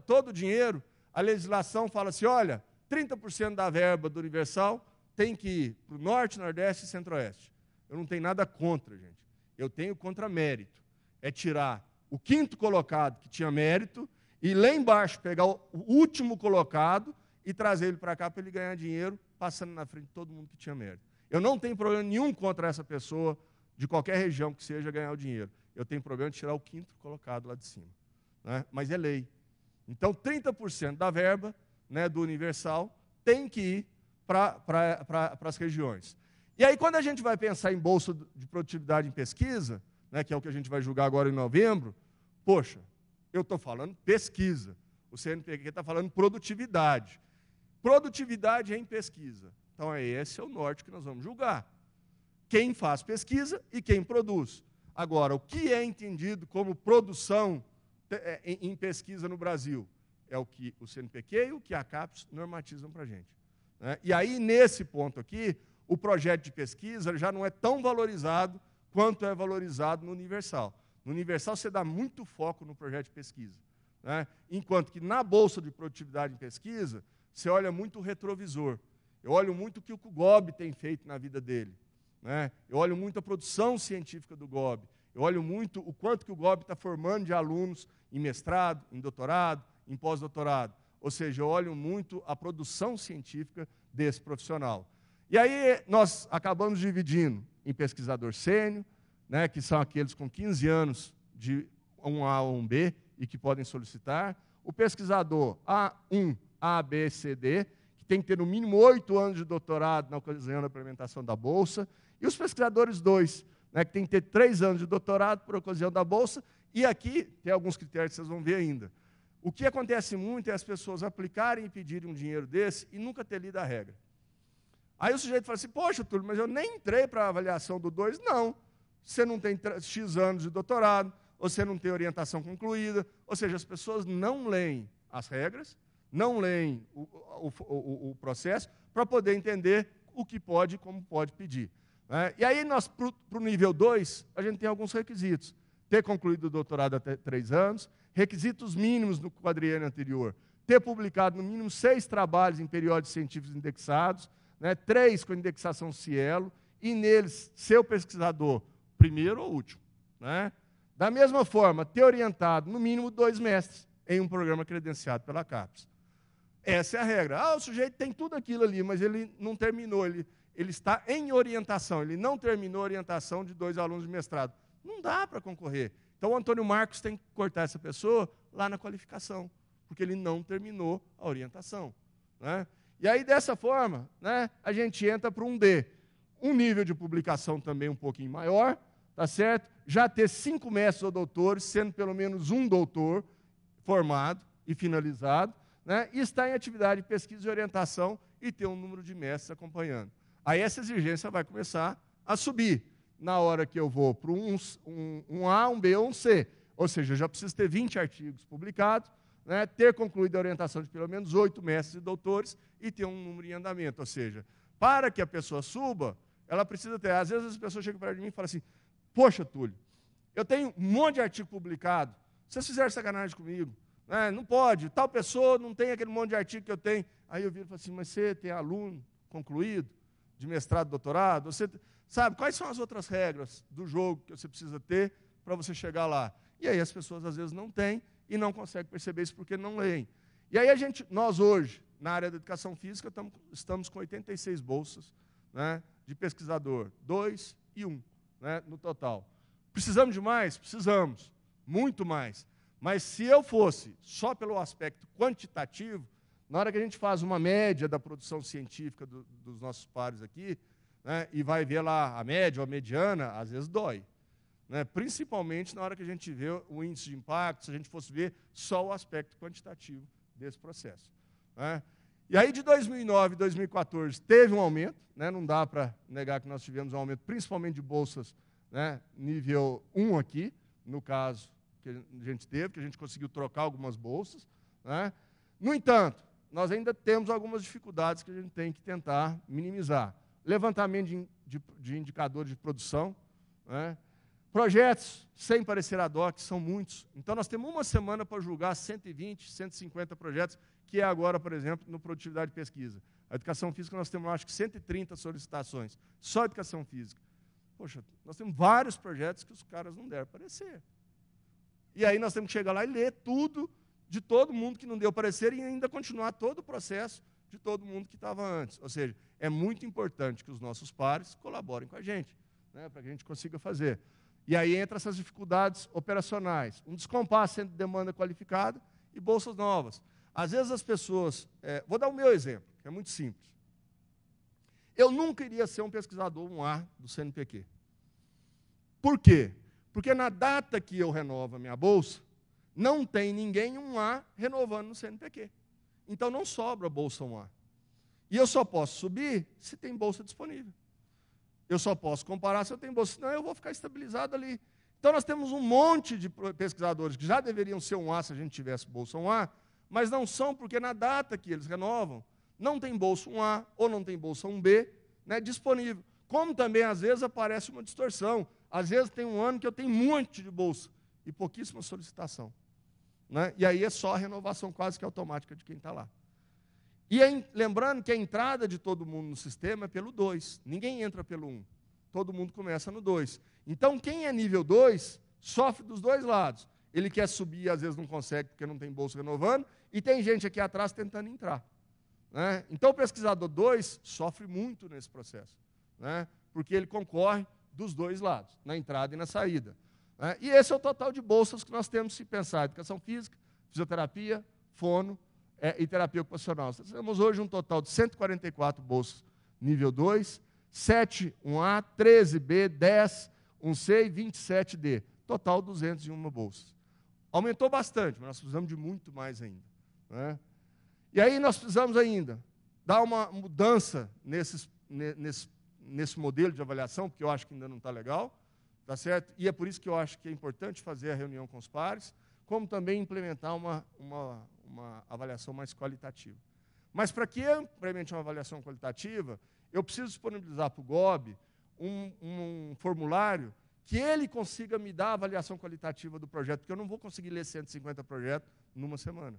todo o dinheiro, a legislação fala assim, olha, 30% da verba do Universal tem que ir para o Norte, Nordeste e Centro-Oeste. Eu não tenho nada contra, gente. Eu tenho contra mérito. É tirar o 5º colocado, que tinha mérito, e lá embaixo pegar o último colocado e trazer ele para cá para ele ganhar dinheiro, passando na frente de todo mundo que tinha mérito. Eu não tenho problema nenhum contra essa pessoa, de qualquer região que seja, ganhar o dinheiro. Eu tenho problema de tirar o 5º colocado lá de cima, né? Mas é lei. Então, 30% da verba, né, do Universal tem que ir para as regiões. E aí, quando a gente vai pensar em bolsa de produtividade em pesquisa, né, que é o que a gente vai julgar agora em novembro, poxa, eu estou falando pesquisa, o CNPq está falando produtividade. Produtividade em pesquisa. Então, esse é o norte que nós vamos julgar. Quem faz pesquisa e quem produz. Agora, o que é entendido como produção em pesquisa no Brasil? É o que o CNPq e o que a CAPES normatizam para a gente, né? E aí, nesse ponto aqui, o projeto de pesquisa já não é tão valorizado quanto é valorizado no Universal. No Universal, você dá muito foco no projeto de pesquisa, né? Enquanto que na Bolsa de Produtividade em Pesquisa, você olha muito o retrovisor. Eu olho muito o que o GOB tem feito na vida dele, né? Eu olho muito a produção científica do GOB. Eu olho muito o quanto que o GOB está formando de alunos em mestrado, em doutorado, em pós-doutorado. Ou seja, eu olho muito a produção científica desse profissional. E aí nós acabamos dividindo em pesquisador sênior, né, que são aqueles com 15 anos de 1A ou 1B e que podem solicitar. O pesquisador A1, A, B, C, D, que tem que ter no mínimo 8 anos de doutorado na ocasião da implementação da Bolsa. E os pesquisadores 2, né, que tem que ter 3 anos de doutorado por ocasião da Bolsa. E aqui tem alguns critérios que vocês vão ver ainda. O que acontece muito é as pessoas aplicarem e pedirem um dinheiro desse e nunca ter lido a regra. Aí o sujeito fala assim, poxa, Túlio, mas eu nem entrei para a avaliação do 2. Não, você não tem X anos de doutorado, ou você não tem orientação concluída, ou seja, as pessoas não leem as regras, não leem o processo para poder entender o que pode e como pode pedir. Né? E aí, para o nível 2, a gente tem alguns requisitos. Ter concluído o doutorado até 3 anos, requisitos mínimos no quadriênio anterior, ter publicado no mínimo 6 trabalhos em periódicos científicos indexados, né, 3 com indexação Cielo, e neles ser o pesquisador primeiro ou último. Né? Da mesma forma, ter orientado no mínimo 2 mestres em um programa credenciado pela CAPES. Essa é a regra. O sujeito tem tudo aquilo ali, mas ele não terminou, ele está em orientação, ele não terminou a orientação de 2 alunos de mestrado. Não dá para concorrer. Então, o Antônio Marcos tem que cortar essa pessoa lá na qualificação, porque ele não terminou a orientação. Né? E aí, dessa forma, né, a gente entra para um D. Um nível de publicação também um pouquinho maior, tá certo? Já ter 5 mestres ou doutores, sendo pelo menos um doutor formado e finalizado, né, e estar em atividade de pesquisa e orientação e ter um número de mestres acompanhando. Aí essa exigência vai começar a subir na hora que eu vou para um A, um B ou um C. Ou seja, eu já preciso ter 20 artigos publicados, né, ter concluído a orientação de pelo menos 8 mestres e doutores e ter um número em andamento. Ou seja, para que a pessoa suba, ela precisa ter... Às vezes as pessoas chegam perto de mim e falam assim, poxa, Túlio, eu tenho um monte de artigo publicado, vocês fizeram sacanagem comigo, né? Não pode, tal pessoa não tem aquele monte de artigo que eu tenho. Aí eu viro e falo assim, mas você tem aluno concluído, de mestrado, doutorado? Você sabe, quais são as outras regras do jogo que você precisa ter para você chegar lá? E aí as pessoas às vezes não têm e não conseguem perceber isso porque não leem. E aí nós hoje, na área da educação física, estamos com 86 bolsas, né, de pesquisador, 2 e 1, né, no total. Precisamos de mais? Precisamos, muito mais. Mas se eu fosse só pelo aspecto quantitativo, na hora que a gente faz uma média da produção científica dos nossos pares aqui, né, e vai ver lá a média ou a mediana, às vezes dói. Né, principalmente na hora que a gente vê o índice de impacto, se a gente fosse ver só o aspecto quantitativo desse processo. Né. E aí, de 2009 a 2014, teve um aumento, né, não dá para negar que nós tivemos um aumento, principalmente de bolsas, né, nível 1 aqui, no caso que a gente teve, que a gente conseguiu trocar algumas bolsas. Né. No entanto, nós ainda temos algumas dificuldades que a gente tem que tentar minimizar. Levantamento de indicadores de produção, né. Projetos sem parecer ad hoc, são muitos. Então, nós temos uma semana para julgar 120, 150 projetos, que é agora, por exemplo, no Produtividade de Pesquisa. A educação física, nós temos, acho que, 130 solicitações, só educação física. Poxa, nós temos vários projetos que os caras não deram parecer. E aí nós temos que chegar lá e ler tudo de todo mundo que não deu parecer e ainda continuar todo o processo de todo mundo que estava antes. Ou seja, é muito importante que os nossos pares colaborem com a gente, né, para que a gente consiga fazer. E aí entra essas dificuldades operacionais. Um descompasso entre demanda qualificada e bolsas novas. Às vezes as pessoas... vou dar o meu exemplo, que é muito simples. Eu nunca iria ser um pesquisador 1A do CNPq. Por quê? Porque na data que eu renovo a minha bolsa, não tem ninguém 1A renovando no CNPq. Então não sobra bolsa 1A. E eu só posso subir se tem bolsa disponível. Eu só posso comparar se eu tenho bolsa, senão eu vou ficar estabilizado ali. Então nós temos um monte de pesquisadores que já deveriam ser 1A se a gente tivesse bolsa 1A, mas não são porque na data que eles renovam, não tem bolsa 1A ou não tem bolsa 1B, né, disponível. Como também, às vezes, aparece uma distorção. Às vezes tem um ano que eu tenho um monte de bolsa e pouquíssima solicitação. Né? E aí é só a renovação quase que automática de quem está lá. E aí, lembrando que a entrada de todo mundo no sistema é pelo 2. Ninguém entra pelo 1. Todo mundo começa no 2. Então, quem é nível 2 sofre dos dois lados. Ele quer subir e às vezes não consegue porque não tem bolsa renovando, e tem gente aqui atrás tentando entrar. Né? Então, o pesquisador 2 sofre muito nesse processo, né? Porque ele concorre dos dois lados, na entrada e na saída. Né? E esse é o total de bolsas que nós temos se pensar: educação física, fisioterapia, fono e terapia ocupacional. Nós temos hoje um total de 144 bolsas nível 2, 7 1A, 13B, 10 1C e 27D. Total 201 bolsas. Aumentou bastante, mas nós precisamos de muito mais ainda, né? E aí nós precisamos ainda dar uma mudança nesse modelo de avaliação, porque eu acho que ainda não está legal, tá certo? E é por isso que eu acho que é importante fazer a reunião com os pares, como também implementar uma avaliação mais qualitativa. Mas para que eu implemente uma avaliação qualitativa, eu preciso disponibilizar para o GOB um formulário que ele consiga me dar a avaliação qualitativa do projeto, porque eu não vou conseguir ler 150 projetos numa semana,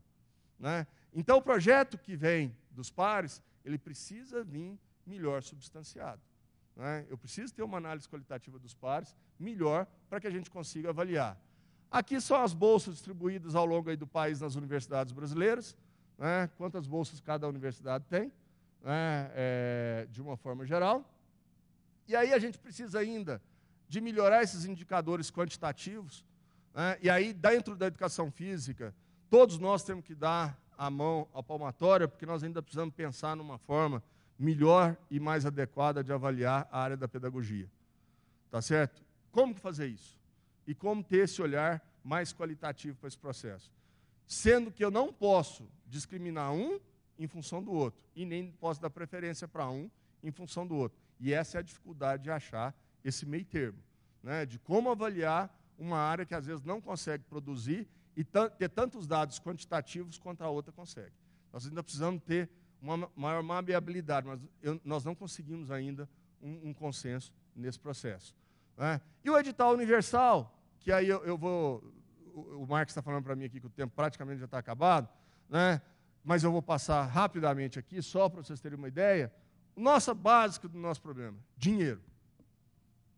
né? Então, o projeto que vem dos pares, ele precisa vir melhor substanciado, né? Eu preciso ter uma análise qualitativa dos pares melhor para que a gente consiga avaliar. Aqui são as bolsas distribuídas ao longo aí do país nas universidades brasileiras, né? Quantas bolsas cada universidade tem, né? De uma forma geral. E aí a gente precisa ainda de melhorar esses indicadores quantitativos, né? E aí, dentro da educação física, todos nós temos que dar a mão à palmatória, porque nós ainda precisamos pensar numa forma melhor e mais adequada de avaliar a área da pedagogia. Tá certo? Como fazer isso? E como ter esse olhar mais qualitativo para esse processo? Sendo que eu não posso discriminar um em função do outro, e nem posso dar preferência para um em função do outro. E essa é a dificuldade de achar esse meio termo, né? De como avaliar uma área que às vezes não consegue produzir e ter tantos dados quantitativos quanto a outra consegue. Nós ainda precisamos ter uma maior maleabilidade, mas nós não conseguimos ainda um consenso nesse processo, né? E o edital universal, que aí eu vou... O Marcos está falando para mim aqui que o tempo praticamente já está acabado, né? Mas eu vou passar rapidamente aqui, só para vocês terem uma ideia. Nossa básica do nosso problema, dinheiro.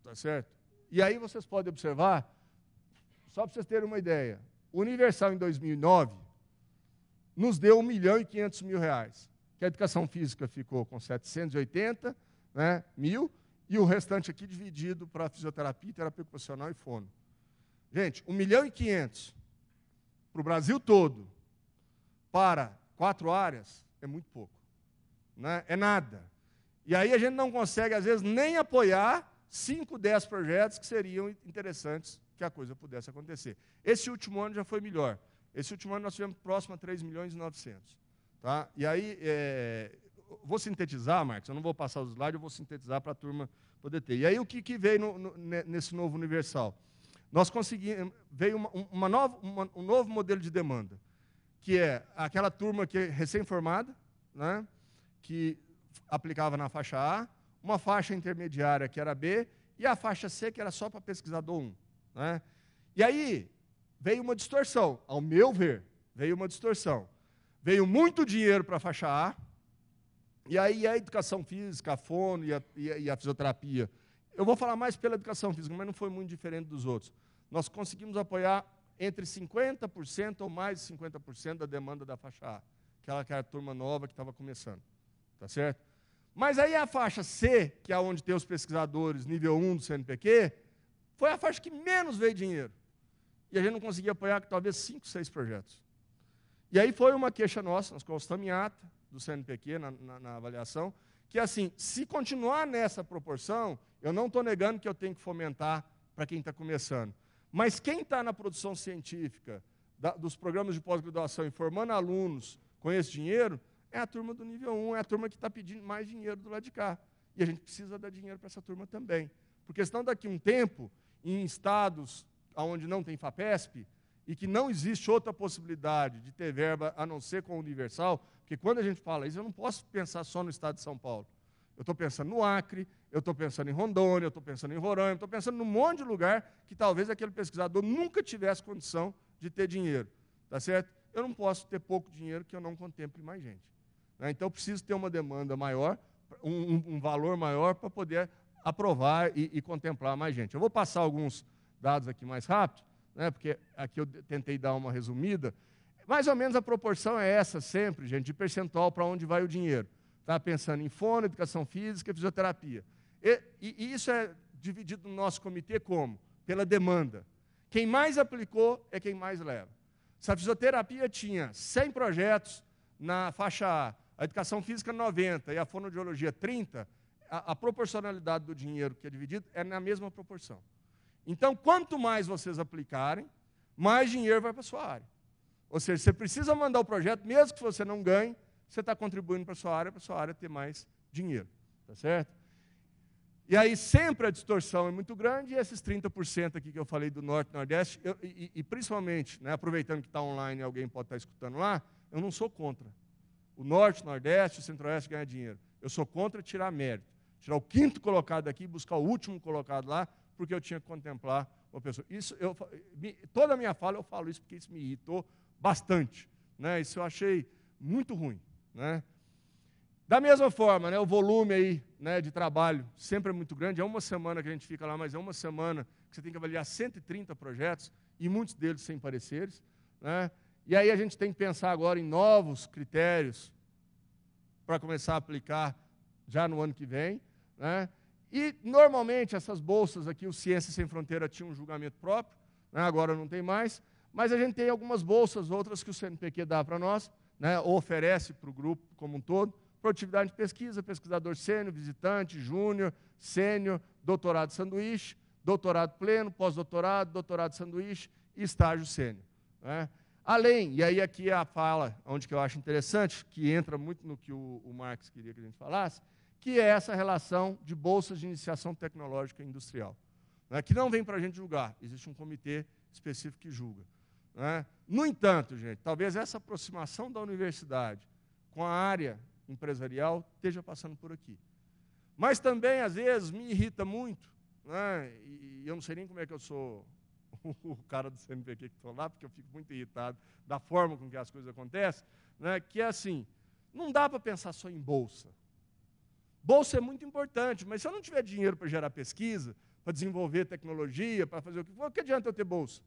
Tá certo? E aí vocês podem observar, só para vocês terem uma ideia, o Universal em 2009 nos deu R$1.500.000, que a educação física ficou com 780, né, mil, e o restante aqui dividido para fisioterapia, terapia ocupacional e fono. Gente, R$1.500.000 para o Brasil todo, para 4 áreas, é muito pouco, né? É nada. E aí a gente não consegue, às vezes, nem apoiar 5, 10 projetos que seriam interessantes que a coisa pudesse acontecer. Esse último ano já foi melhor. Esse último ano nós tivemos próximo a 3.900.000. Tá? E aí, vou sintetizar, Marcos, eu não vou passar os slides, eu vou sintetizar para a turma poder ter. E aí, o que veio nesse novo universal? Nós conseguimos, veio um novo modelo de demanda, que é aquela turma que é recém-formada, né, que aplicava na faixa A, uma faixa intermediária que era B, e a faixa C que era só para pesquisador 1. Né? E aí veio uma distorção, ao meu ver, veio uma distorção. Veio muito dinheiro para a faixa A, e aí a educação física, a fono e a fisioterapia. Eu vou falar mais pela educação física, mas não foi muito diferente dos outros. Nós conseguimos apoiar entre 50% ou mais de 50% da demanda da faixa A, aquela que era a turma nova que estava começando. Tá certo? Mas aí a faixa C, que é onde tem os pesquisadores nível 1 do CNPq, foi a faixa que menos veio dinheiro. E a gente não conseguia apoiar talvez 5, 6 projetos. E aí foi uma queixa nossa, nós constamos em ata do CNPq na avaliação, que assim, se continuar nessa proporção, eu não estou negando que eu tenho que fomentar para quem está começando. Mas quem está na produção científica, dos programas de pós-graduação e formando alunos com esse dinheiro, é a turma do nível 1, é a turma que está pedindo mais dinheiro do lado de cá. E a gente precisa dar dinheiro para essa turma também. Porque senão daqui a um tempo, em estados onde não tem FAPESP, e que não existe outra possibilidade de ter verba a não ser com o Universal, porque quando a gente fala isso, eu não posso pensar só no estado de São Paulo. Eu estou pensando no Acre, eu estou pensando em Rondônia, eu estou pensando em Roraima, estou pensando num monte de lugar que talvez aquele pesquisador nunca tivesse condição de ter dinheiro. Tá certo? Eu não posso ter pouco dinheiro que eu não contemple mais gente. Né? Então, eu preciso ter uma demanda maior, um valor maior para poder aprovar e contemplar mais gente. Eu vou passar alguns dados aqui mais rápido, né, porque aqui eu tentei dar uma resumida. Mais ou menos a proporção é essa sempre, gente, de percentual para onde vai o dinheiro. Tá pensando em fono, educação física e fisioterapia. E isso é dividido no nosso comitê como? Pela demanda. Quem mais aplicou é quem mais leva. Se a fisioterapia tinha 100 projetos na faixa A educação física 90 e a fonoaudiologia 30, a proporcionalidade do dinheiro que é dividido é na mesma proporção. Então, quanto mais vocês aplicarem, mais dinheiro vai para a sua área. Ou seja, você precisa mandar o projeto, mesmo que você não ganhe, você está contribuindo para a sua área ter mais dinheiro. Tá certo? E aí sempre a distorção é muito grande, e esses 30% aqui que eu falei do Norte e Nordeste, e principalmente, né, aproveitando que está online e alguém pode estar escutando lá, eu não sou contra. O Norte, o Nordeste, o Centro-Oeste ganhar dinheiro. Eu sou contra tirar mérito. Tirar o 5º colocado aqui e buscar o último colocado lá, porque eu tinha que contemplar uma pessoa. Toda a minha fala eu falo isso porque isso me irritou bastante. Né? Isso eu achei muito ruim. Né? Da mesma forma, né, o volume aí, né, de trabalho sempre é muito grande. É uma semana que a gente fica lá, mas é uma semana que você tem que avaliar 130 projetos, e muitos deles sem pareceres. Né? E aí a gente tem que pensar agora em novos critérios para começar a aplicar já no ano que vem. Né? E, normalmente, essas bolsas aqui, o Ciência Sem Fronteira tinha um julgamento próprio, né? Agora não tem mais, mas a gente tem algumas bolsas, outras que o CNPq dá para nós, né? Ou oferece para o grupo como um todo, produtividade de pesquisa, pesquisador sênior, visitante, júnior, sênior, doutorado sanduíche, doutorado pleno, pós-doutorado, doutorado sanduíche e estágio sênior. Né? Além, e aí aqui é a fala, onde que eu acho interessante, que entra muito no que o Marx queria que a gente falasse, que é essa relação de bolsas de iniciação tecnológica e industrial, né, que não vem para a gente julgar, existe um comitê específico que julga. Né? No entanto, gente, talvez essa aproximação da universidade com a área empresarial esteja passando por aqui. Mas também, às vezes, me irrita muito, né, e eu não sei nem como é que eu sou o cara do CNPq que estou lá, porque eu fico muito irritado da forma com que as coisas acontecem, né, que é assim, não dá para pensar só em bolsa. Bolsa é muito importante, mas se eu não tiver dinheiro para gerar pesquisa, para desenvolver tecnologia, para fazer o que adianta eu ter bolsa?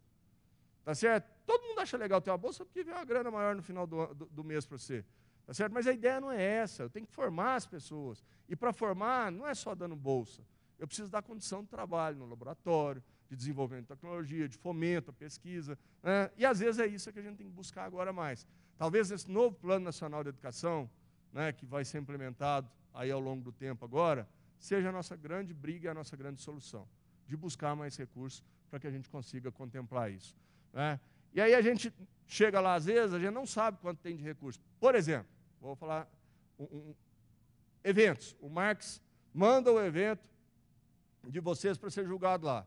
Tá certo? Todo mundo acha legal ter uma bolsa porque vem uma grana maior no final do mês para você. Tá certo? Mas a ideia não é essa, eu tenho que formar as pessoas. E para formar, não é só dando bolsa. Eu preciso dar condição de trabalho no laboratório, de desenvolvimento de tecnologia, de fomento à pesquisa. Né? E às vezes é isso que a gente tem que buscar agora mais. Talvez esse novo Plano Nacional de Educação, né, que vai ser implementado aí ao longo do tempo agora, seja a nossa grande briga e a nossa grande solução, de buscar mais recursos para que a gente consiga contemplar isso. Né? E aí a gente chega lá, às vezes, a gente não sabe quanto tem de recurso. Por exemplo, vou falar eventos. O Marx manda o evento de vocês para ser julgado lá.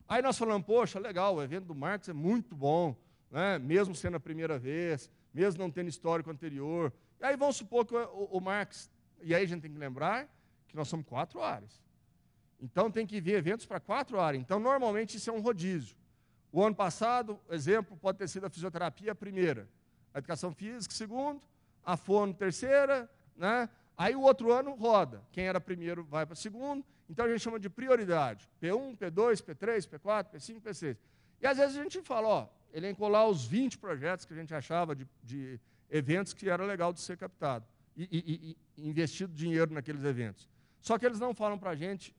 Aí nós falamos, poxa, legal, o evento do Marx é muito bom, né? Mesmo sendo a primeira vez, mesmo não tendo histórico anterior. E aí vamos supor que o Marx, e aí a gente tem que lembrar que nós somos 4 áreas. Então tem que vir eventos para 4 áreas. Então normalmente isso é um rodízio. O ano passado, exemplo, pode ter sido a fisioterapia a primeira, a educação física segundo, a fono terceira, né? Aí o outro ano roda. Quem era primeiro vai para segundo. Então a gente chama de prioridade. P1, P2, P3, P4, P5, P6. E às vezes a gente fala, ó, elencou lá os 20 projetos que a gente achava de eventos que era legal de ser captado. E investido dinheiro naqueles eventos. Só que eles não falam para a gente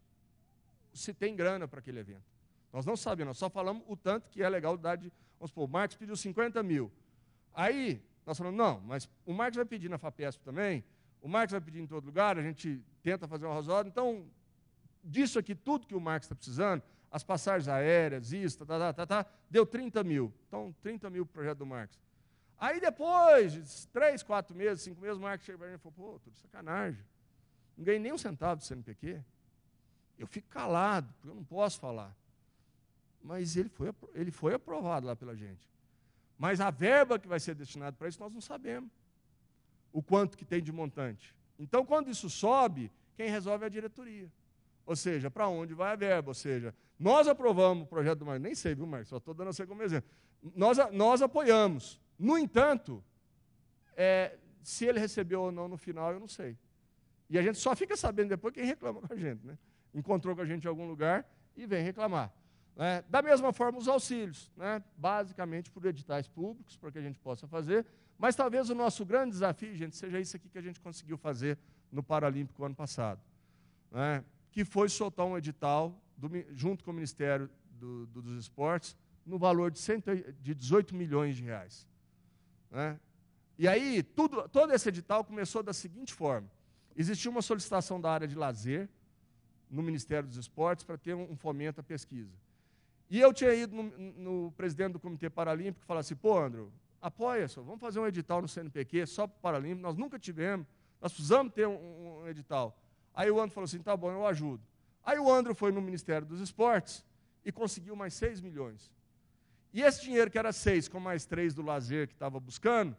se tem grana para aquele evento. Nós não sabemos, nós só falamos o tanto que é legal dar de... Vamos supor, o Marx pediu 50 mil. Aí, nós falamos, não, mas o Marx vai pedir na FAPESP também, o Marx vai pedir em todo lugar, a gente tenta fazer uma rosoda, então, disso aqui, tudo que o Marx está precisando, as passagens aéreas, isso, deu 30 mil. Então, 30 mil para o projeto do Marx. Aí, depois de 3, 4 meses, 5 meses, o Marx chega para mim e falou, pô, tudo sacanagem. Não ganhei nem um centavo do CNPq. Eu fico calado, porque eu não posso falar. Mas ele foi aprovado lá pela gente. Mas a verba que vai ser destinada para isso, nós não sabemos o quanto que tem de montante. Então, quando isso sobe, quem resolve é a diretoria. Ou seja, para onde vai a verba? Ou seja, nós aprovamos o projeto do Marx, nem sei, viu, Marx? Só estou dando você como exemplo. Nós apoiamos. No entanto, se ele recebeu ou não no final, eu não sei. E a gente só fica sabendo depois quem reclama com a gente. Né? Encontrou com a gente em algum lugar e vem reclamar. Né? Da mesma forma, os auxílios, né? Basicamente por editais públicos, para que a gente possa fazer, mas talvez o nosso grande desafio, gente, seja isso aqui que a gente conseguiu fazer no Paralímpico ano passado, né? Que foi soltar um edital, junto com o Ministério dos Esportes, no valor de 18 milhões de reais. Né? E aí, todo esse edital começou da seguinte forma, existia uma solicitação da área de lazer, no Ministério dos Esportes, para ter um fomento à pesquisa. E eu tinha ido no presidente do Comitê Paralímpico e falado assim, pô, André, apoia só, vamos fazer um edital no CNPq só para o Paralímpico, nós nunca tivemos, nós precisamos ter um edital. Aí o André falou assim, tá bom, eu ajudo. Aí o André foi no Ministério dos Esportes e conseguiu mais 6 milhões. E esse dinheiro que era 6, com mais 3 do lazer que estava buscando,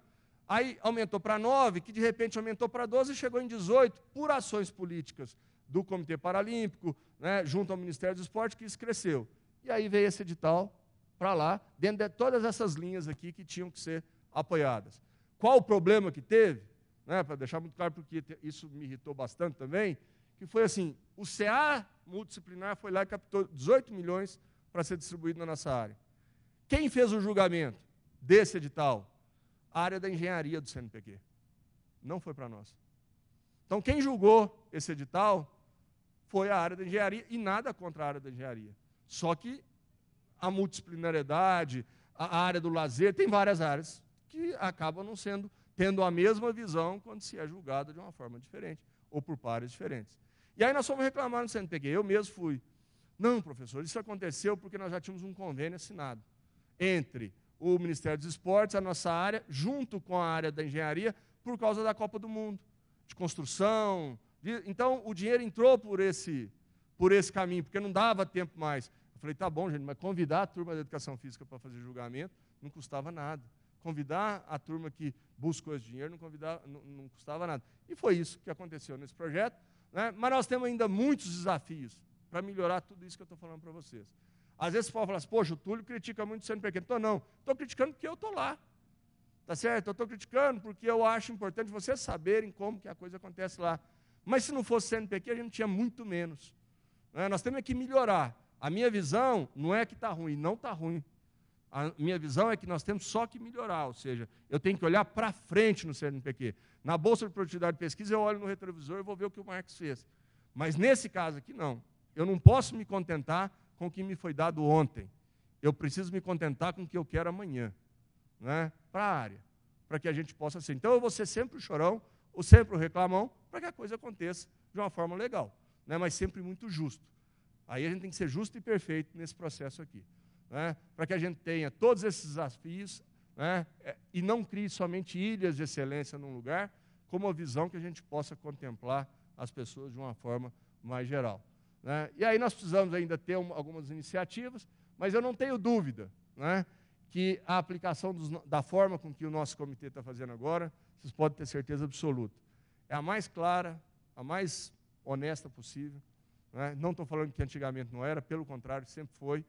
aí aumentou para 9, que de repente aumentou para 12 e chegou em 18, por ações políticas do Comitê Paralímpico, né, junto ao Ministério do Esporte, que isso cresceu. E aí veio esse edital para lá, dentro de todas essas linhas aqui que tinham que ser apoiadas. Qual o problema que teve? Né, para deixar muito claro, porque isso me irritou bastante também, que foi assim, o CA multidisciplinar foi lá e captou 18 milhões para ser distribuído na nossa área. Quem fez o julgamento desse edital? A área da engenharia do CNPq. Não foi para nós. Então, quem julgou esse edital foi a área da engenharia, e nada contra a área da engenharia. Só que a multidisciplinariedade, a área do lazer, tem várias áreas que acabam não tendo a mesma visão quando se é julgado de uma forma diferente, ou por pares diferentes. E aí nós fomos reclamar no CNPq, eu mesmo fui. Não, professor, isso aconteceu porque nós já tínhamos um convênio assinado entre o Ministério dos Esportes, a nossa área, junto com a área da engenharia, por causa da Copa do Mundo, de construção. Então, o dinheiro entrou por esse caminho, porque não dava tempo mais. Eu falei, tá bom, gente, mas convidar a turma da Educação Física para fazer julgamento não custava nada. Convidar a turma que buscou esse dinheiro não custava nada. E foi isso que aconteceu nesse projeto, né? Mas nós temos ainda muitos desafios para melhorar tudo isso que eu estou falando para vocês. Às vezes você pode falar assim, poxa, o Túlio critica muito o CNPq. Então, não, estou criticando porque eu estou lá. Tá certo? Eu estou criticando porque eu acho importante vocês saberem como que a coisa acontece lá. Mas se não fosse CNPq, a gente tinha muito menos. Né? Nós temos que melhorar. A minha visão não é que está ruim, não está ruim. A minha visão é que nós temos só que melhorar, ou seja, eu tenho que olhar para frente no CNPq. Na Bolsa de Produtividade e Pesquisa, eu olho no retrovisor e vou ver o que o Marx fez. Mas nesse caso aqui, não. Eu não posso me contentar com o que me foi dado ontem. Eu preciso me contentar com o que eu quero amanhã, né? Para a área, para que a gente possa ser. Então, eu vou ser sempre o chorão, ou sempre o reclamão, para que a coisa aconteça de uma forma legal, né? Mas sempre muito justo. Aí a gente tem que ser justo e perfeito nesse processo aqui, né? Para que a gente tenha todos esses desafios, né? E não crie somente ilhas de excelência num lugar, como uma visão que a gente possa contemplar as pessoas de uma forma mais geral. Né? E aí nós precisamos ainda ter algumas iniciativas, mas eu não tenho dúvida, né, que a aplicação da forma com que o nosso comitê está fazendo agora, vocês podem ter certeza absoluta, é a mais clara, a mais honesta possível. Né? Não estou falando que antigamente não era, pelo contrário, sempre foi.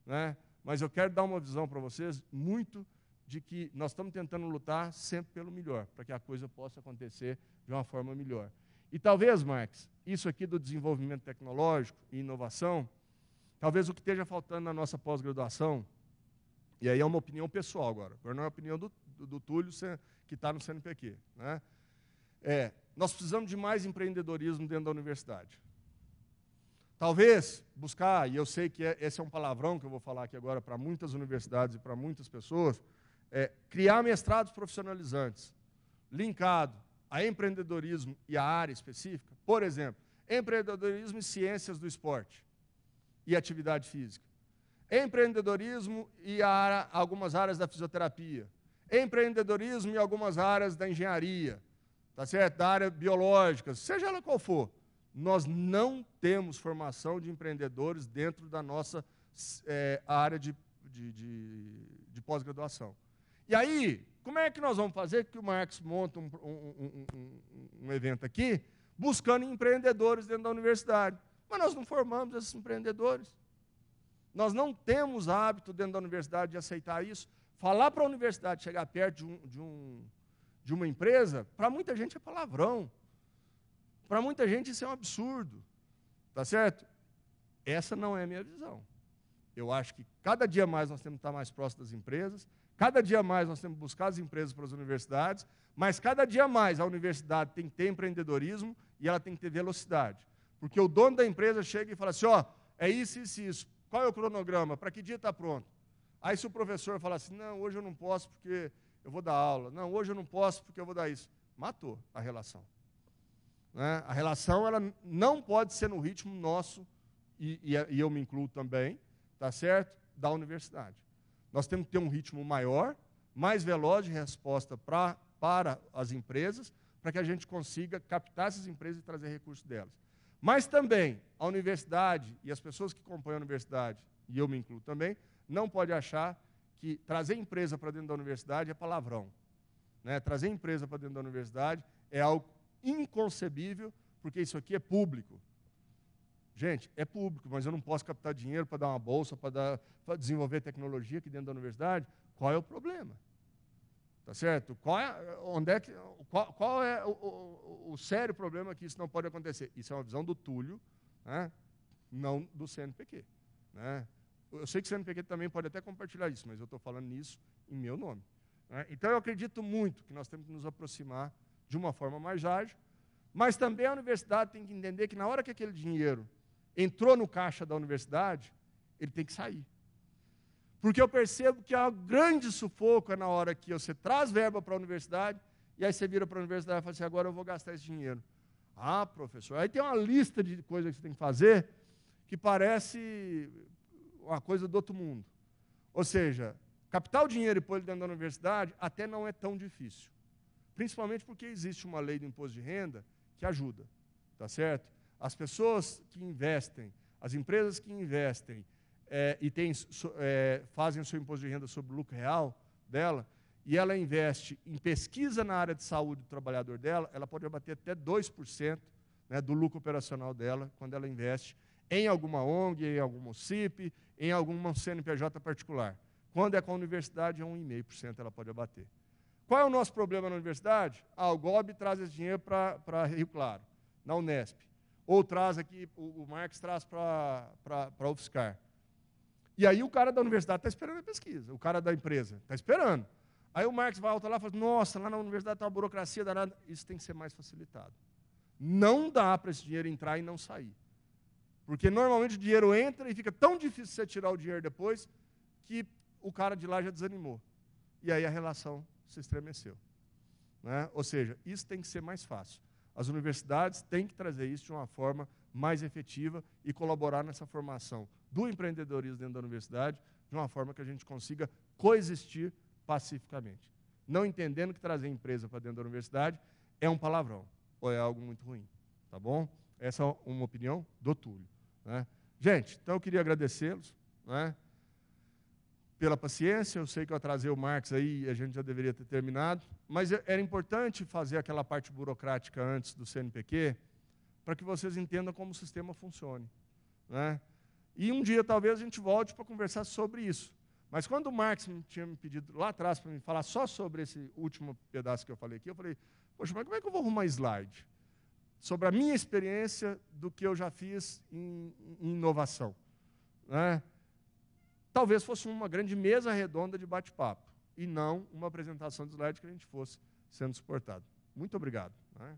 Né? Mas eu quero dar uma visão para vocês muito de que nós estamos tentando lutar sempre pelo melhor, para que a coisa possa acontecer de uma forma melhor. E talvez, Marx, isso aqui do desenvolvimento tecnológico e inovação, talvez o que esteja faltando na nossa pós-graduação, e aí é uma opinião pessoal agora não é a opinião do Túlio, que está no CNPq, né? Nós precisamos de mais empreendedorismo dentro da universidade. Talvez buscar, e eu sei que esse é um palavrão que eu vou falar aqui agora para muitas universidades e para muitas pessoas, criar mestrados profissionalizantes, linkado a empreendedorismo e a área específica. Por exemplo, empreendedorismo e ciências do esporte e atividade física. Empreendedorismo e algumas áreas da fisioterapia. Empreendedorismo e algumas áreas da engenharia, tá certo? Da área biológica, seja ela qual for. Nós não temos formação de empreendedores dentro da nossa área de pós-graduação. E aí, como é que nós vamos fazer que o Marx monta um evento aqui, buscando empreendedores dentro da universidade? Mas nós não formamos esses empreendedores. Nós não temos hábito dentro da universidade de aceitar isso. Falar para a universidade chegar perto de uma empresa, para muita gente é palavrão. Para muita gente isso é um absurdo. Tá certo? Essa não é a minha visão. Eu acho que cada dia mais nós temos que estar mais próximos das empresas, cada dia mais nós temos que buscar as empresas para as universidades, mas cada dia mais a universidade tem que ter empreendedorismo e ela tem que ter velocidade. Porque o dono da empresa chega e fala assim, ó, é isso, isso, isso. Qual é o cronograma? Para que dia está pronto? Aí se o professor falar assim, não, hoje eu não posso porque eu vou dar aula. Não, hoje eu não posso porque eu vou dar isso. Matou a relação. Né? A relação ela não pode ser no ritmo nosso, e eu me incluo também, tá certo? da universidade. Nós temos que ter um ritmo maior, mais veloz de resposta para as empresas, para que a gente consiga captar essas empresas e trazer recursos delas. Mas também, a universidade e as pessoas que compõem a universidade, e eu me incluo também, não pode achar que trazer empresa para dentro da universidade é palavrão. Né? Trazer empresa para dentro da universidade é algo inconcebível, porque isso aqui é público. Gente, é público, mas eu não posso captar dinheiro para dar uma bolsa, para desenvolver tecnologia aqui dentro da universidade. Qual é o problema? Tá certo? Qual é o sério problema que isso não pode acontecer? Isso é uma visão do Túlio, né? Não do CNPq. Né? Eu sei que o CNPq também pode até compartilhar isso, mas eu estou falando nisso em meu nome. Né? Então, eu acredito muito que nós temos que nos aproximar de uma forma mais ágil, mas também a universidade tem que entender que na hora que aquele dinheiro entrou no caixa da universidade, ele tem que sair. Porque eu percebo que há um grande sufoco na hora que você traz verba para a universidade, e aí você vira para a universidade e fala assim, agora eu vou gastar esse dinheiro. Ah, professor, aí tem uma lista de coisas que você tem que fazer que parece uma coisa do outro mundo. Ou seja, captar o dinheiro e pôr ele dentro da universidade até não é tão difícil. Principalmente porque existe uma lei do imposto de renda que ajuda, tá certo? As pessoas que investem, as empresas que investem e fazem o seu imposto de renda sobre o lucro real dela, e ela investe em pesquisa na área de saúde do trabalhador dela, ela pode abater até 2%, né, do lucro operacional dela, quando ela investe em alguma ONG, em algum CIP, em alguma CNPJ particular. Quando é com a universidade, é 1,5% ela pode abater. Qual é o nosso problema na universidade? O GOB traz esse dinheiro para Rio Claro, na Unesp. Ou traz aqui, o Marx traz para a UFSCar. E aí o cara da universidade está esperando a pesquisa, o cara da empresa está esperando. Aí o Marx volta lá e fala, nossa, lá na universidade está uma burocracia danada. Isso tem que ser mais facilitado. Não dá para esse dinheiro entrar e não sair. Porque normalmente o dinheiro entra e fica tão difícil você tirar o dinheiro depois que o cara de lá já desanimou. E aí a relação se estremeceu. Né? Ou seja, isso tem que ser mais fácil. As universidades têm que trazer isso de uma forma mais efetiva e colaborar nessa formação do empreendedorismo dentro da universidade de uma forma que a gente consiga coexistir pacificamente. Não entendendo que trazer empresa para dentro da universidade é um palavrão ou é algo muito ruim. Tá bom? Essa é uma opinião do Túlio. Né? Gente, então eu queria agradecê-los, né, pela paciência. Eu sei que eu atrasei o Marx aí e a gente já deveria ter terminado, mas era importante fazer aquela parte burocrática antes do CNPq para que vocês entendam como o sistema funcione. Né? E um dia talvez a gente volte para conversar sobre isso. Mas quando o Marx tinha me pedido lá atrás para me falar só sobre esse último pedaço que eu falei aqui, eu falei, poxa, mas como é que eu vou arrumar slide sobre a minha experiência do que eu já fiz em inovação? Né? Talvez fosse uma grande mesa redonda de bate-papo, e não uma apresentação de slide que a gente fosse sendo suportado. Muito obrigado. Né?